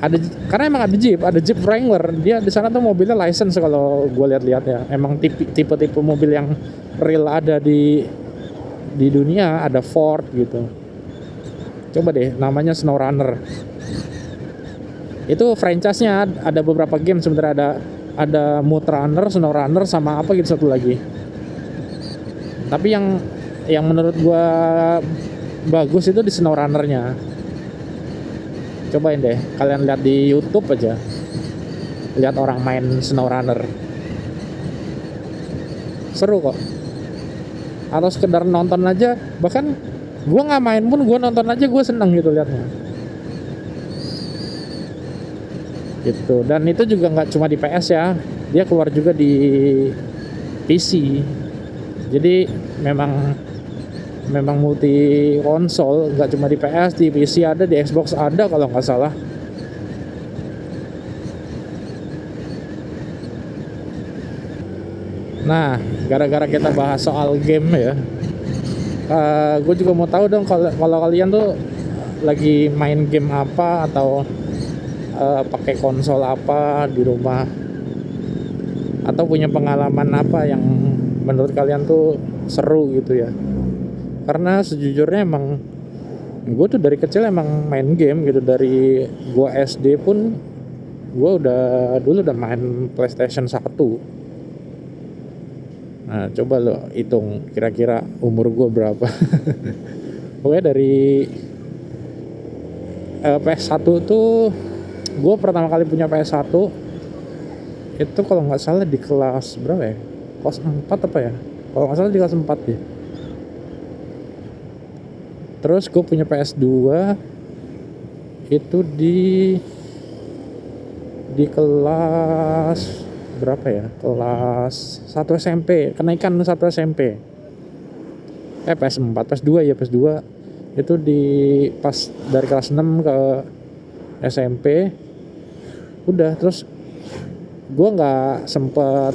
S1: ada, karena emang ada Jeep Wrangler, dia di sana tuh mobilnya license kalau gue lihat-lihat ya, emang tipe-tipe mobil yang real ada di dunia. Ada Ford gitu, coba deh namanya SnowRunner. Itu franchise-nya ada beberapa game sebenarnya, ada Mud Runner, SnowRunner, sama apa gitu satu lagi. Tapi yang menurut gua bagus itu di SnowRunner-nya. Cobain deh kalian lihat di YouTube aja, lihat orang main SnowRunner, seru kok. Atau sekedar nonton aja, bahkan gua nggak main pun gua nonton aja gua seneng gitu liatnya gitu. Dan itu juga nggak cuma di PS ya, dia keluar juga di PC. Jadi memang multi konsol, nggak cuma di PS, di PC ada, di Xbox ada kalau nggak salah. Nah, gara-gara kita bahas soal game ya, gue juga mau tahu dong kalau kalian tuh lagi main game apa, atau pakai konsol apa di rumah, atau punya pengalaman apa yang menurut kalian tuh seru gitu ya. Karena sejujurnya emang gue tuh dari kecil emang main game gitu. Dari gue SD pun gue dulu udah main PlayStation 1. Nah coba lo hitung kira-kira umur gue berapa. Pokoknya dari PS1 tuh, gue pertama kali punya PS1 itu kalau nggak salah di kelas berapa ya, kelas 4 apa ya, kalau nggak salah di kelas 4 ya. Terus gue punya PS2 itu di kelas berapa ya, kelas 1 SMP, kenaikan 1 SMP. PS4, PS2 ya, PS2 itu pas dari kelas 6 ke SMP. Udah, terus gue nggak sempet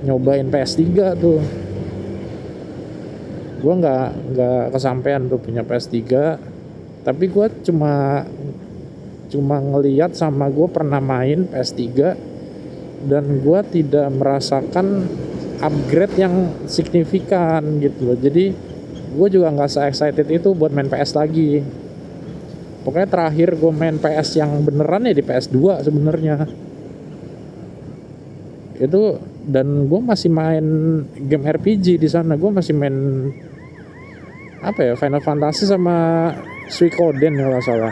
S1: nyobain PS3 tuh. Gue nggak kesampean tuh punya PS3. Tapi gue cuma ngeliat sama gue pernah main PS3, dan gue tidak merasakan upgrade yang signifikan gitu loh. Jadi gue juga nggak se-excited itu buat main PS lagi. Pokoknya terakhir gue main PS yang beneran ya di PS2 sebenarnya itu. Dan gue masih main game RPG di sana. Gue masih main apa ya, Final Fantasy sama Suikoden kalau nggak salah.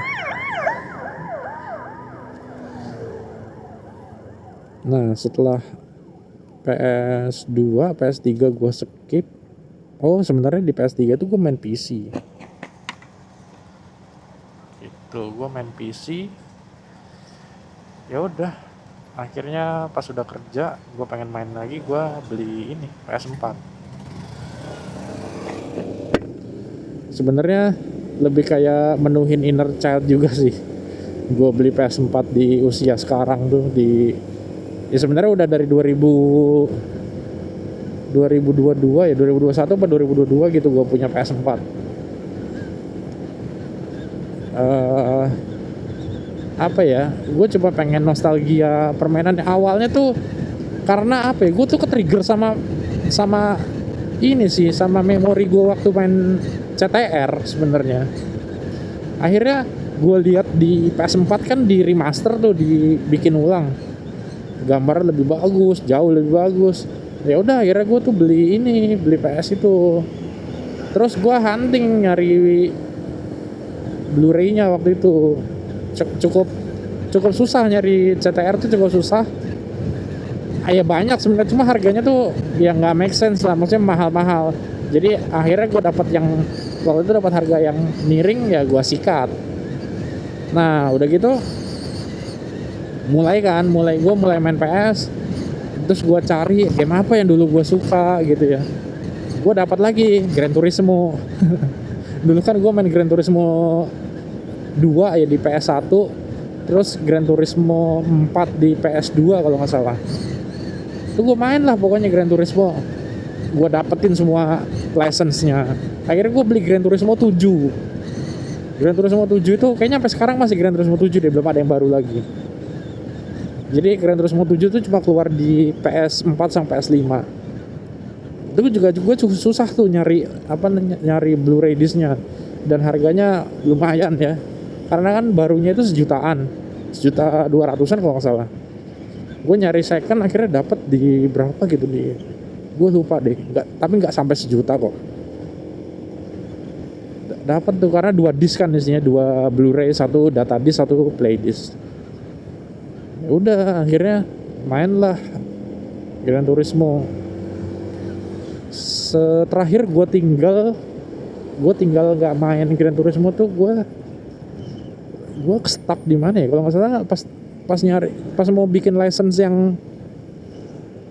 S1: Nah setelah PS2, PS3 gue skip. Oh sebenarnya di PS3 tuh gue main PC. Itu gue main PC. Ya udah, akhirnya pas udah kerja gue pengen main lagi, gue beli ini PS4. Sebenarnya lebih kayak menuhin inner child juga sih. Gue beli PS4 di usia sekarang tuh, ya sebenarnya udah dari 2022 ya, 2021 atau 2022 gitu gue punya PS4. Apa ya, gue coba pengen nostalgia permainan awalnya tuh. Karena apa ya, gue tuh ke-trigger sama ini sih, sama memori gue waktu main CTR sebenarnya. Akhirnya gue lihat di PS4 kan di remaster tuh, dibikin ulang, gambarnya lebih bagus, jauh lebih bagus. Ya udah akhirnya gue tuh beli PS itu. Terus gue hunting nyari Blu-ray-nya waktu itu. Cukup susah nyari CTR tuh, cukup susah. Ya banyak sebenarnya, cuma harganya tuh ya nggak make sense lah, maksudnya mahal-mahal. Jadi akhirnya gue dapat yang waktu itu dapat harga yang miring, ya gue sikat. Nah udah gitu mulai main PS. Terus gue cari game apa yang dulu gue suka gitu ya. Gue dapat lagi Gran Turismo. Dulu kan gue main Gran Turismo 2 ya di PS1, terus Gran Turismo 4 di PS2 kalau nggak salah. Tuh gue main lah pokoknya Gran Turismo. gue dapetin semua license-nya. Akhirnya gue beli Gran Turismo 7. Gran Turismo 7 itu kayaknya sampai sekarang masih Gran Turismo 7 deh, belum ada yang baru lagi. Jadi Gran Turismo 7 itu cuma keluar di PS4 sama PS5. Itu juga gue susah tuh nyari Blu-ray disc-nya, dan harganya lumayan ya. Karena kan barunya itu sejutaan, 1.200.000 kalau nggak salah. Gue nyari second akhirnya dapet di berapa gitu nih, gue lupa deh, tapi nggak sampai sejuta kok. Dapat tuh karena 2 disk kan isinya, 2 Blu-ray, 1 data disk, 1 play disk. Ya udah akhirnya mainlah Gran Turismo. Terakhir gue tinggal nggak main Gran Turismo tuh gue stuck di mana ya, kalau nggak salah pas mau bikin license yang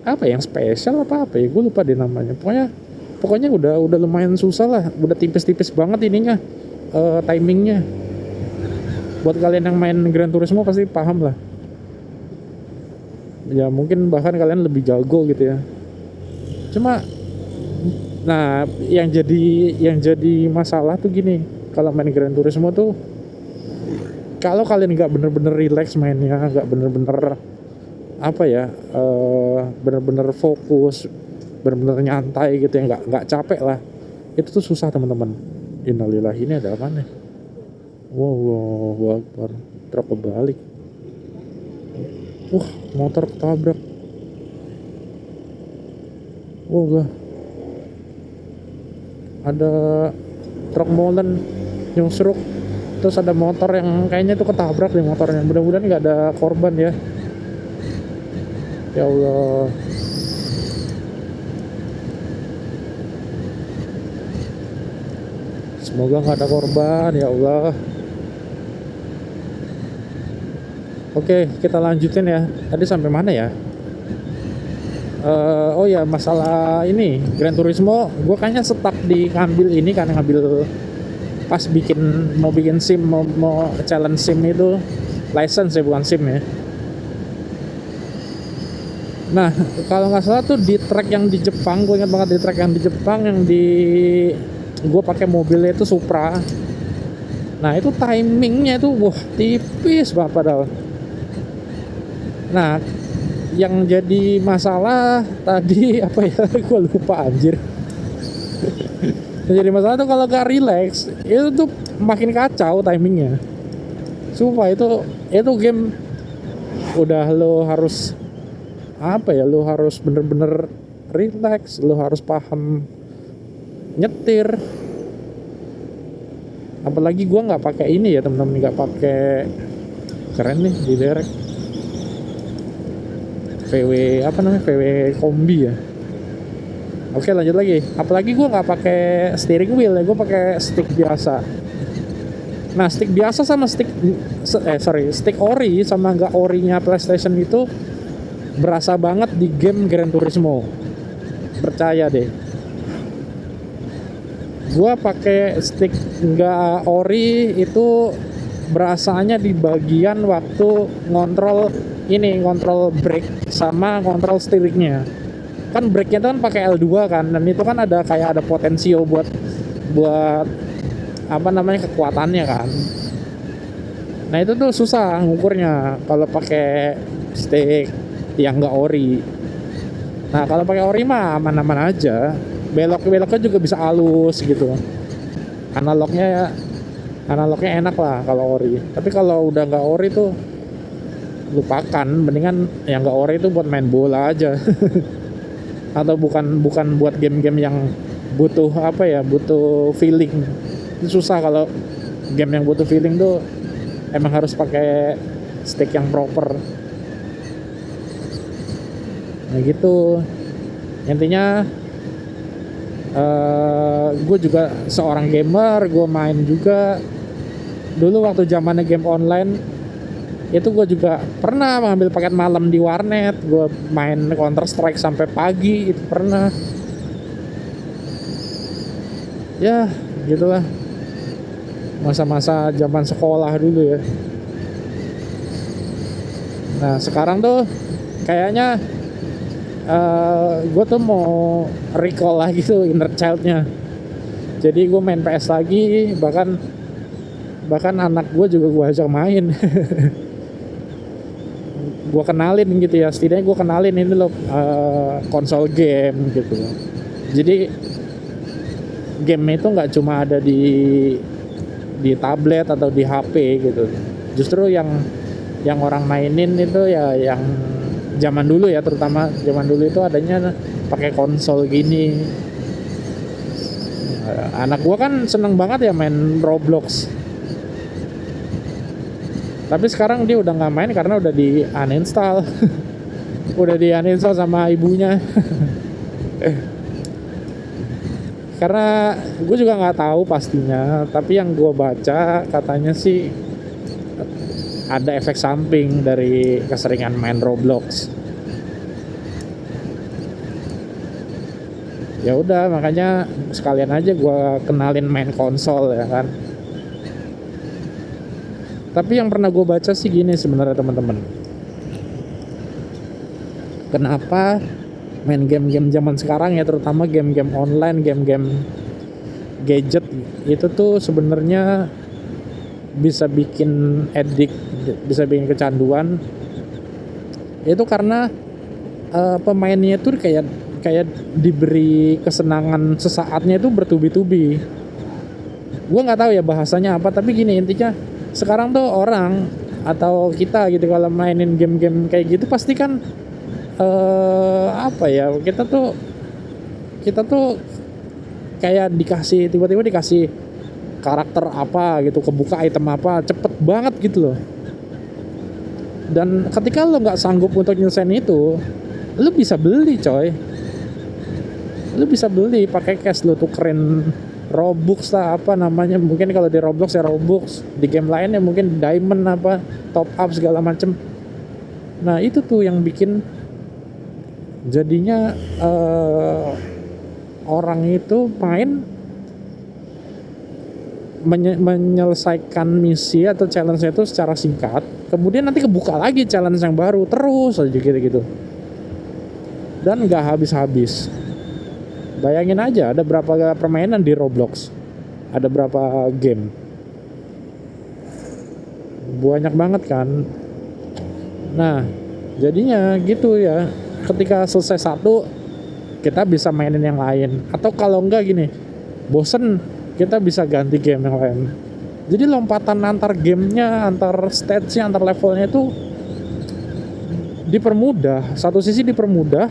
S1: apa yang spesial apa ya, gue lupa deh namanya. Pokoknya udah lumayan susah lah, udah tipis-tipis banget ininya, timingnya. Buat kalian yang main Gran Turismo pasti paham lah ya, mungkin bahkan kalian lebih jago gitu ya. Cuma nah yang jadi masalah tuh gini, kalau main Gran Turismo tuh, kalau kalian nggak bener-bener relax mainnya, nggak bener-bener apa ya, bener-bener fokus, bener-bener nyantai gitu ya, nggak capek lah, itu tuh susah teman-teman. Innalillahi, ini ada apa nih? Wow, Akbar, truk kebalik. Motor ketabrak. Wow, ada truk molen nyusruk, terus ada motor yang kayaknya tuh ketabrak di motornya. Mudah-mudahan nggak ada korban ya. Ya Allah. Semoga nggak ada korban ya Allah. Oke, kita lanjutin ya. Tadi sampai mana ya? Oh ya, masalah ini Gran Turismo, gue kayaknya stuck di ngambil ini kan, ngambil pas mau bikin SIM, mau challenge SIM itu, license ya bukan SIM ya. Nah kalau nggak salah tuh di track yang di Jepang, gue ingat banget di track yang di Jepang yang gue pakai mobilnya itu Supra. Nah itu timingnya itu tipis banget padahal. Nah yang jadi masalah tadi apa ya, gue lupa anjir. Jadi masalah tuh kalau gak relax itu tuh makin kacau timingnya. Sumpah itu game udah lo harus apa ya, lo harus bener-bener relax, lo harus paham nyetir. Apalagi gue nggak pakai ini ya teman-teman, nggak pakai, keren nih di derek VW kombi ya. Oke, lanjut lagi. Apalagi gue nggak pakai steering wheel ya, gue pakai stick biasa. Nah stick biasa sama stick ori sama nggak orinya PlayStation itu berasa banget di game Gran Turismo. Percaya deh. Gue pakai stick nggak ori itu berasanya di bagian waktu ngontrol brake sama ngontrol steeringnya. Kan brake-nya tuh kan pakai L2 kan, dan itu kan ada kayak ada potensio buat apa namanya, kekuatannya kan. Nah itu tuh susah ngukurnya kalau pakai stick yang nggak ori. Nah kalau pakai ori mah aman-aman aja, beloknya juga bisa halus gitu. Analognya enak lah kalau ori. Tapi kalau udah nggak ori tuh lupakan, mendingan yang nggak ori itu buat main bola aja. Atau bukan buat game-game yang butuh butuh feeling. Itu susah kalau game yang butuh feeling tuh emang harus pakai stick yang proper. Nah gitu. Intinya gue juga seorang gamer, gue main juga. Dulu waktu zamannya game online itu gue juga pernah mengambil paket malam di warnet, gue main Counter Strike sampai pagi, itu pernah. Ya gitulah masa-masa zaman sekolah dulu ya. Nah sekarang tuh kayaknya gue tuh mau recall lagi tuh inner childnya. Jadi gue main PS lagi, bahkan anak gue juga gue ajak main. Gue kenalin gitu ya, setidaknya gue kenalin ini loh, konsol game gitu. Jadi game itu nggak cuma ada di tablet atau di HP gitu. Justru yang orang mainin itu ya yang zaman dulu ya, terutama zaman dulu itu adanya pakai konsol gini. Anak gua kan seneng banget ya main Roblox. Tapi sekarang dia udah nggak main karena udah di uninstall. Udah di uninstall sama ibunya. Karena gue juga nggak tahu pastinya, tapi yang gue baca katanya sih ada efek samping dari keseringan main Roblox. Ya udah, makanya sekalian aja gue kenalin main konsol ya kan. Tapi yang pernah gue baca sih gini sebenarnya teman-teman. Kenapa main game-game zaman sekarang ya, terutama game-game online, game-game gadget itu tuh sebenarnya bisa bikin edik, bisa bikin kecanduan. Itu karena pemainnya tuh kayak diberi kesenangan sesaatnya itu bertubi-tubi. Gue nggak tahu ya bahasanya apa, tapi gini intinya, sekarang tuh orang atau kita gitu kalau mainin game-game kayak gitu pasti kan apa ya, kita tuh kayak tiba-tiba dikasih karakter apa gitu, kebuka item apa, cepet banget gitu loh. Dan ketika lo nggak sanggup untuk nyelesain itu, lo bisa beli coy, lo bisa beli pakai cash, lo tukerin Robux lah apa namanya, mungkin kalau di Roblox ya Robux, di game lain ya mungkin diamond apa, top up segala macem. Nah itu tuh yang bikin jadinya orang itu main menyelesaikan misi atau challenge itu secara singkat, kemudian nanti kebuka lagi challenge yang baru, terus aja gitu dan nggak habis-habis. Bayangin aja ada berapa permainan di Roblox, ada berapa game, banyak banget kan. Nah jadinya gitu ya, ketika selesai satu kita bisa mainin yang lain, atau kalau enggak gini, bosen kita bisa ganti game yang lain. Jadi lompatan antar gamenya, antar stage-nya, antar levelnya itu dipermudah. Satu sisi dipermudah,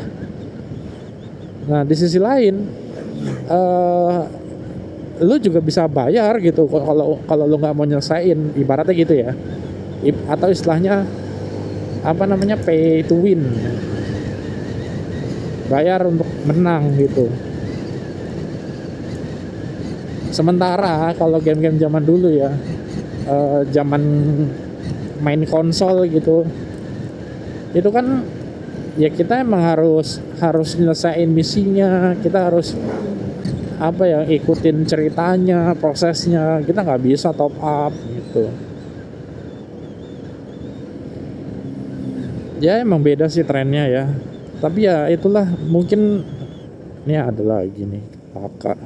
S1: nah di sisi lain lu juga bisa bayar gitu kalau lu nggak mau nyelesain, ibaratnya gitu ya, atau istilahnya apa namanya, pay to win, bayar untuk menang gitu. Sementara kalau game-game zaman dulu ya, zaman main konsol gitu, itu kan ya kita emang harus nyelesain misinya, kita harus apa ya, ikutin ceritanya, prosesnya, kita nggak bisa top up gitu. Ya emang beda sih trennya ya, tapi ya itulah, mungkin ini ada lagi nih kakak.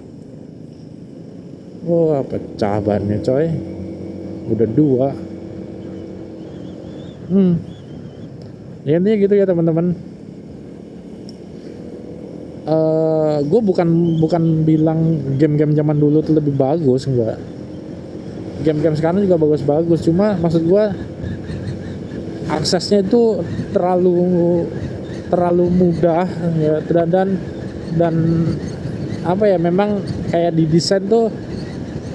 S1: Wah pecah bannya coy, udah 2. Ya intinya gitu ya teman-teman. Gue bukan bilang game-game zaman dulu tuh lebih bagus, enggak. Game-game sekarang juga bagus-bagus, cuma maksud gue aksesnya itu terlalu mudah ya, dan apa ya, memang kayak didesain tuh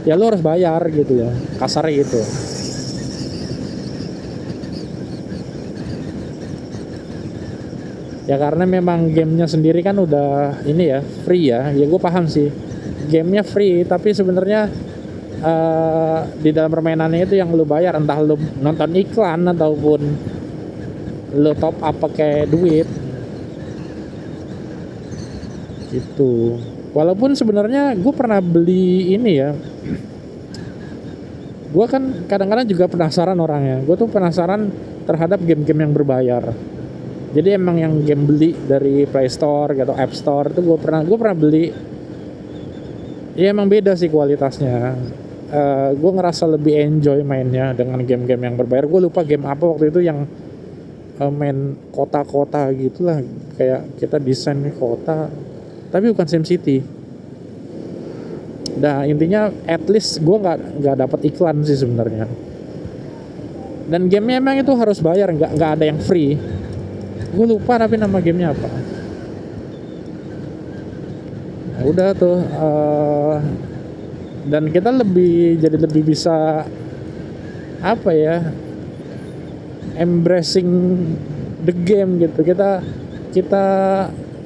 S1: ya lo harus bayar gitu ya, kasarnya gitu. Ya karena memang gamenya sendiri kan udah ini ya, free ya gue paham sih, gamenya free, tapi sebenarnya di dalam permainannya itu yang lu bayar, entah lu nonton iklan ataupun lu top up pakai duit gitu. Walaupun sebenarnya gue pernah beli ini ya, gue kan kadang-kadang juga penasaran orangnya, gue tuh penasaran terhadap game-game yang berbayar. Jadi emang yang game beli dari Play Store atau App Store itu gue pernah beli. Ya emang beda sih kualitasnya. Gue ngerasa lebih enjoy mainnya dengan game-game yang berbayar. Gue lupa game apa waktu itu yang main kota-kota gitulah, kayak kita desain kota tapi bukan SimCity. Nah intinya at least gue nggak dapat iklan sih sebenarnya. Dan gamenya emang itu harus bayar, nggak ada yang free. Gue lupa tapi nama gamenya apa. Nah, udah tuh dan kita jadi lebih bisa apa ya, embracing the game gitu. Kita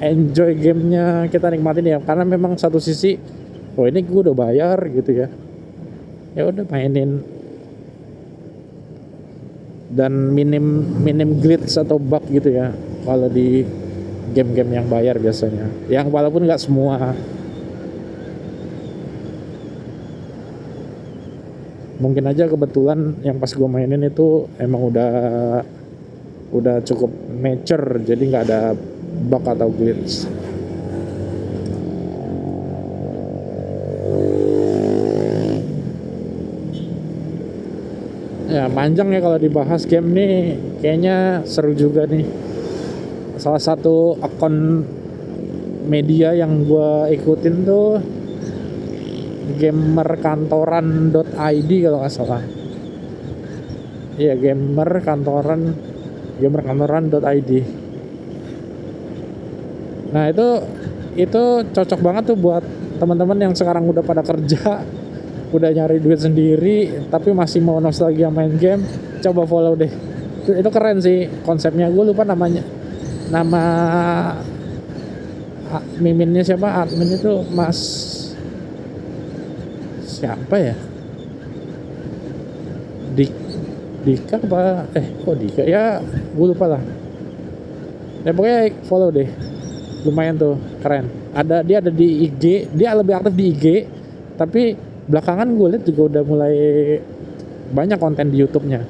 S1: enjoy gamenya, kita nikmatin ya, karena memang satu sisi oh ini gue udah bayar gitu ya, ya udah mainin. Dan minim glitch atau bug gitu ya kalau di game-game yang bayar biasanya, yang walaupun nggak semua, mungkin aja kebetulan yang pas gue mainin itu emang udah cukup mature, jadi nggak ada bug atau glitch. Ya panjang ya kalau dibahas game nih, kayaknya seru juga nih. Salah satu akun media yang gue ikutin tuh gamerkantoran.id kalau nggak salah. Iya, gamerkantoran.id. Nah itu cocok banget tuh buat teman-teman yang sekarang udah pada kerja, udah nyari duit sendiri tapi masih mau nostalgia main game. Coba follow deh, itu keren sih konsepnya. Gue lupa nama miminnya siapa, admin itu Mas siapa ya, Dika apa kok Dika ya, gue lupa lah ya. Pokoknya follow deh, lumayan tuh, keren. Dia ada di IG, dia lebih aktif di IG, tapi belakangan gue lihat juga udah mulai banyak konten di YouTube-nya.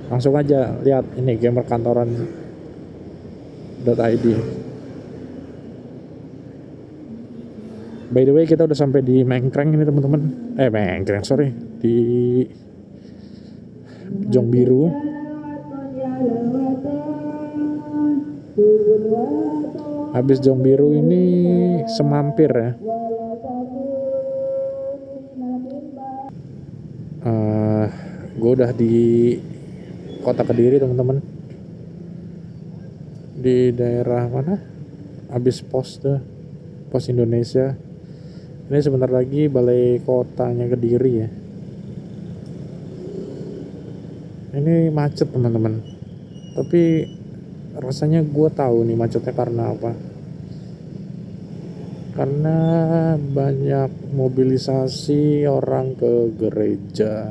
S1: Langsung aja lihat ini gamerkantoran.id. By the way, kita udah sampai di Mengkreng ini teman-teman. Mengkreng, sorry, di Jong Biru. Habis Jong Biru ini semampir ya. Gue udah di kota Kediri teman-teman, di daerah mana, habis pos Indonesia. Ini sebentar lagi balai kotanya Kediri ya. Ini macet teman-teman, tapi rasanya gue tahu nih macetnya karena apa. Karena banyak mobilisasi orang ke gereja.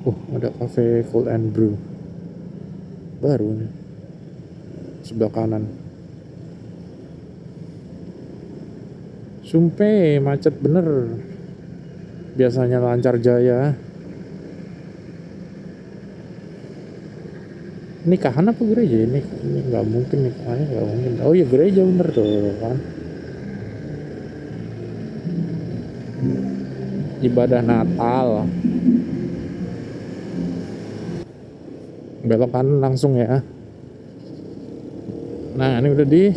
S1: Ada cafe Cold and Brew baru nih sebelah kanan. Sumpah macet bener. Biasanya lancar jaya. Nikahan apa gereja ini nggak mungkin, nikahannya nggak mungkin. Oh iya, gereja bener tuh kan, ibadah Natal. Belok kanan langsung ya. Nah ini udah di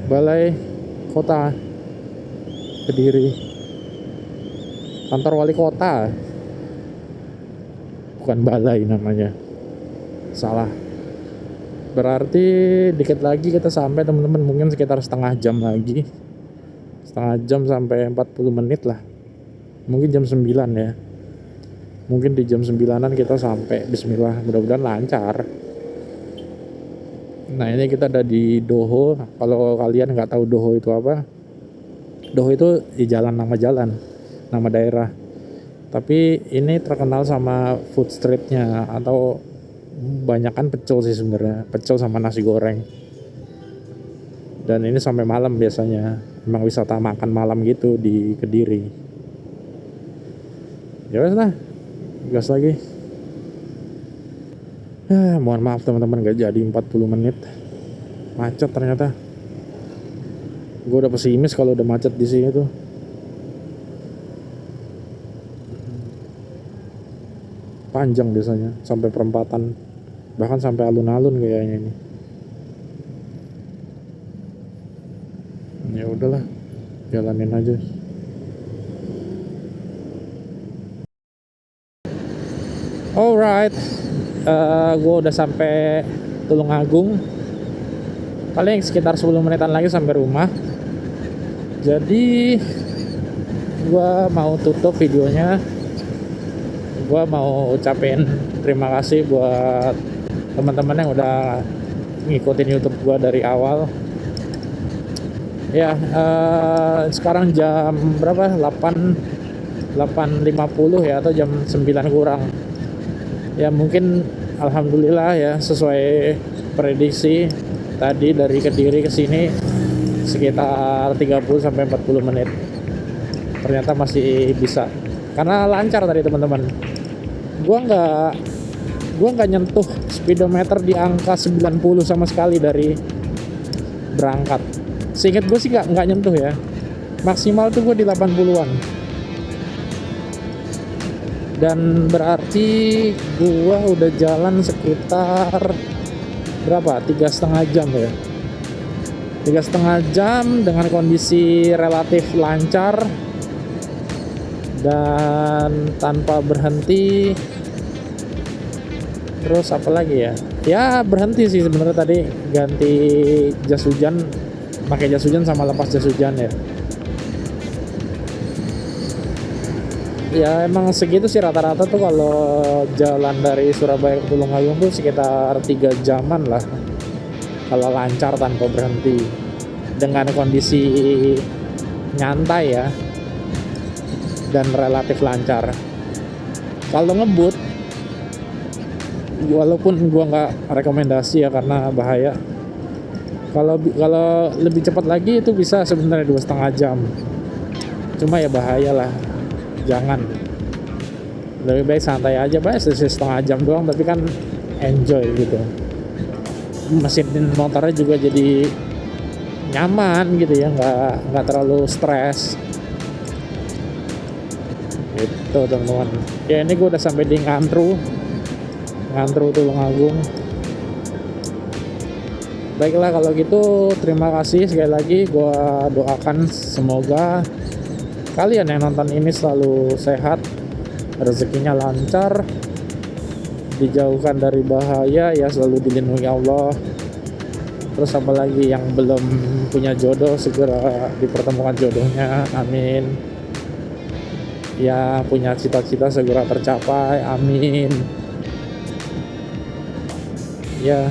S1: balai kota Kediri, kantor wali kota, bukan balai namanya, salah. Berarti dikit lagi kita sampai teman-teman, mungkin sekitar setengah jam lagi, sampai 40 menit lah, mungkin jam 9 ya. Mungkin di jam 9-an kita sampai. Bismillah, mudah-mudahan lancar. Nah ini kita ada di Doho. Kalau kalian nggak tahu Doho itu apa, Doho itu nama jalan, nama daerah. Tapi ini terkenal sama food streetnya, atau banyakan pecel sih sebenarnya, pecel sama nasi goreng. Dan ini sampai malam biasanya, emang wisata makan malam gitu di Kediri. Ya wes lah, gas lagi. Mohon maaf teman-teman, gak jadi 40 menit. Macet ternyata. Gue udah pesimis kalau udah macet di sini tuh. Panjang biasanya sampai perempatan, bahkan sampai alun-alun kayaknya ini. Ya udahlah, jalanin aja. Alright, gue udah sampai Tulungagung. Paling sekitar 10 menitan lagi sampai rumah. Jadi gue mau tutup videonya. Gue mau ucapin terima kasih buat teman-teman yang udah ngikutin YouTube gue dari awal. Ya, sekarang jam berapa? 8.50 ya, atau jam 9 kurang. Ya mungkin alhamdulillah ya, sesuai prediksi tadi dari Kediri ke sini sekitar 30 sampai 40 menit. Ternyata masih bisa. Karena lancar tadi teman-teman. Gua nggak nyentuh speedometer di angka 90 sama sekali dari berangkat. Seingat gue sih nggak nyentuh ya. Maksimal tuh gue di 80-an. Dan berarti gua udah jalan sekitar berapa? 3,5 jam ya. 3,5 jam dengan kondisi relatif lancar dan tanpa berhenti. Terus apa lagi ya? Ya berhenti sih sebenarnya, tadi ganti jas hujan, pakai jas hujan sama lepas jas hujan ya. Ya emang segitu sih rata-rata tuh kalau jalan dari Surabaya ke Tulungagung tuh sekitar 3 jaman lah kalau lancar tanpa berhenti dengan kondisi nyantai ya dan relatif lancar. Kalau ngebut, walaupun gua nggak rekomendasi ya karena bahaya, kalau lebih cepat lagi itu bisa sebenarnya 2,5 jam, cuma ya bahaya lah. Jangan, lebih baik santai aja, baik setengah jam doang tapi kan enjoy gitu. Mesin motornya juga jadi nyaman gitu ya, nggak terlalu stres gitu teman-teman. Ya ini gue udah sampai di Ngantru Tulungagung. Baiklah kalau gitu, terima kasih sekali lagi. Gue doakan semoga kalian yang nonton ini selalu sehat, rezekinya lancar, dijauhkan dari bahaya ya, selalu dilindungi Allah. Terus apalagi yang belum punya jodoh segera dipertemukan jodohnya, amin. Ya punya cita-cita segera tercapai, amin. Ya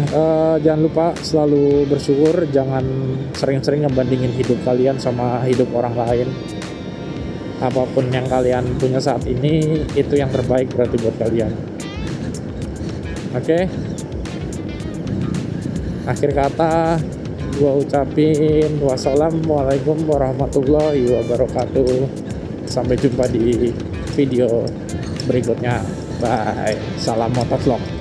S1: jangan lupa selalu bersyukur, jangan sering-sering ngebandingin hidup kalian sama hidup orang lain. Apapun yang kalian punya saat ini, itu yang terbaik berarti buat kalian. Oke. Akhir kata gua ucapin wassalamualaikum warahmatullahi wabarakatuh. Sampai jumpa di video berikutnya. Bye. Salam motovlog.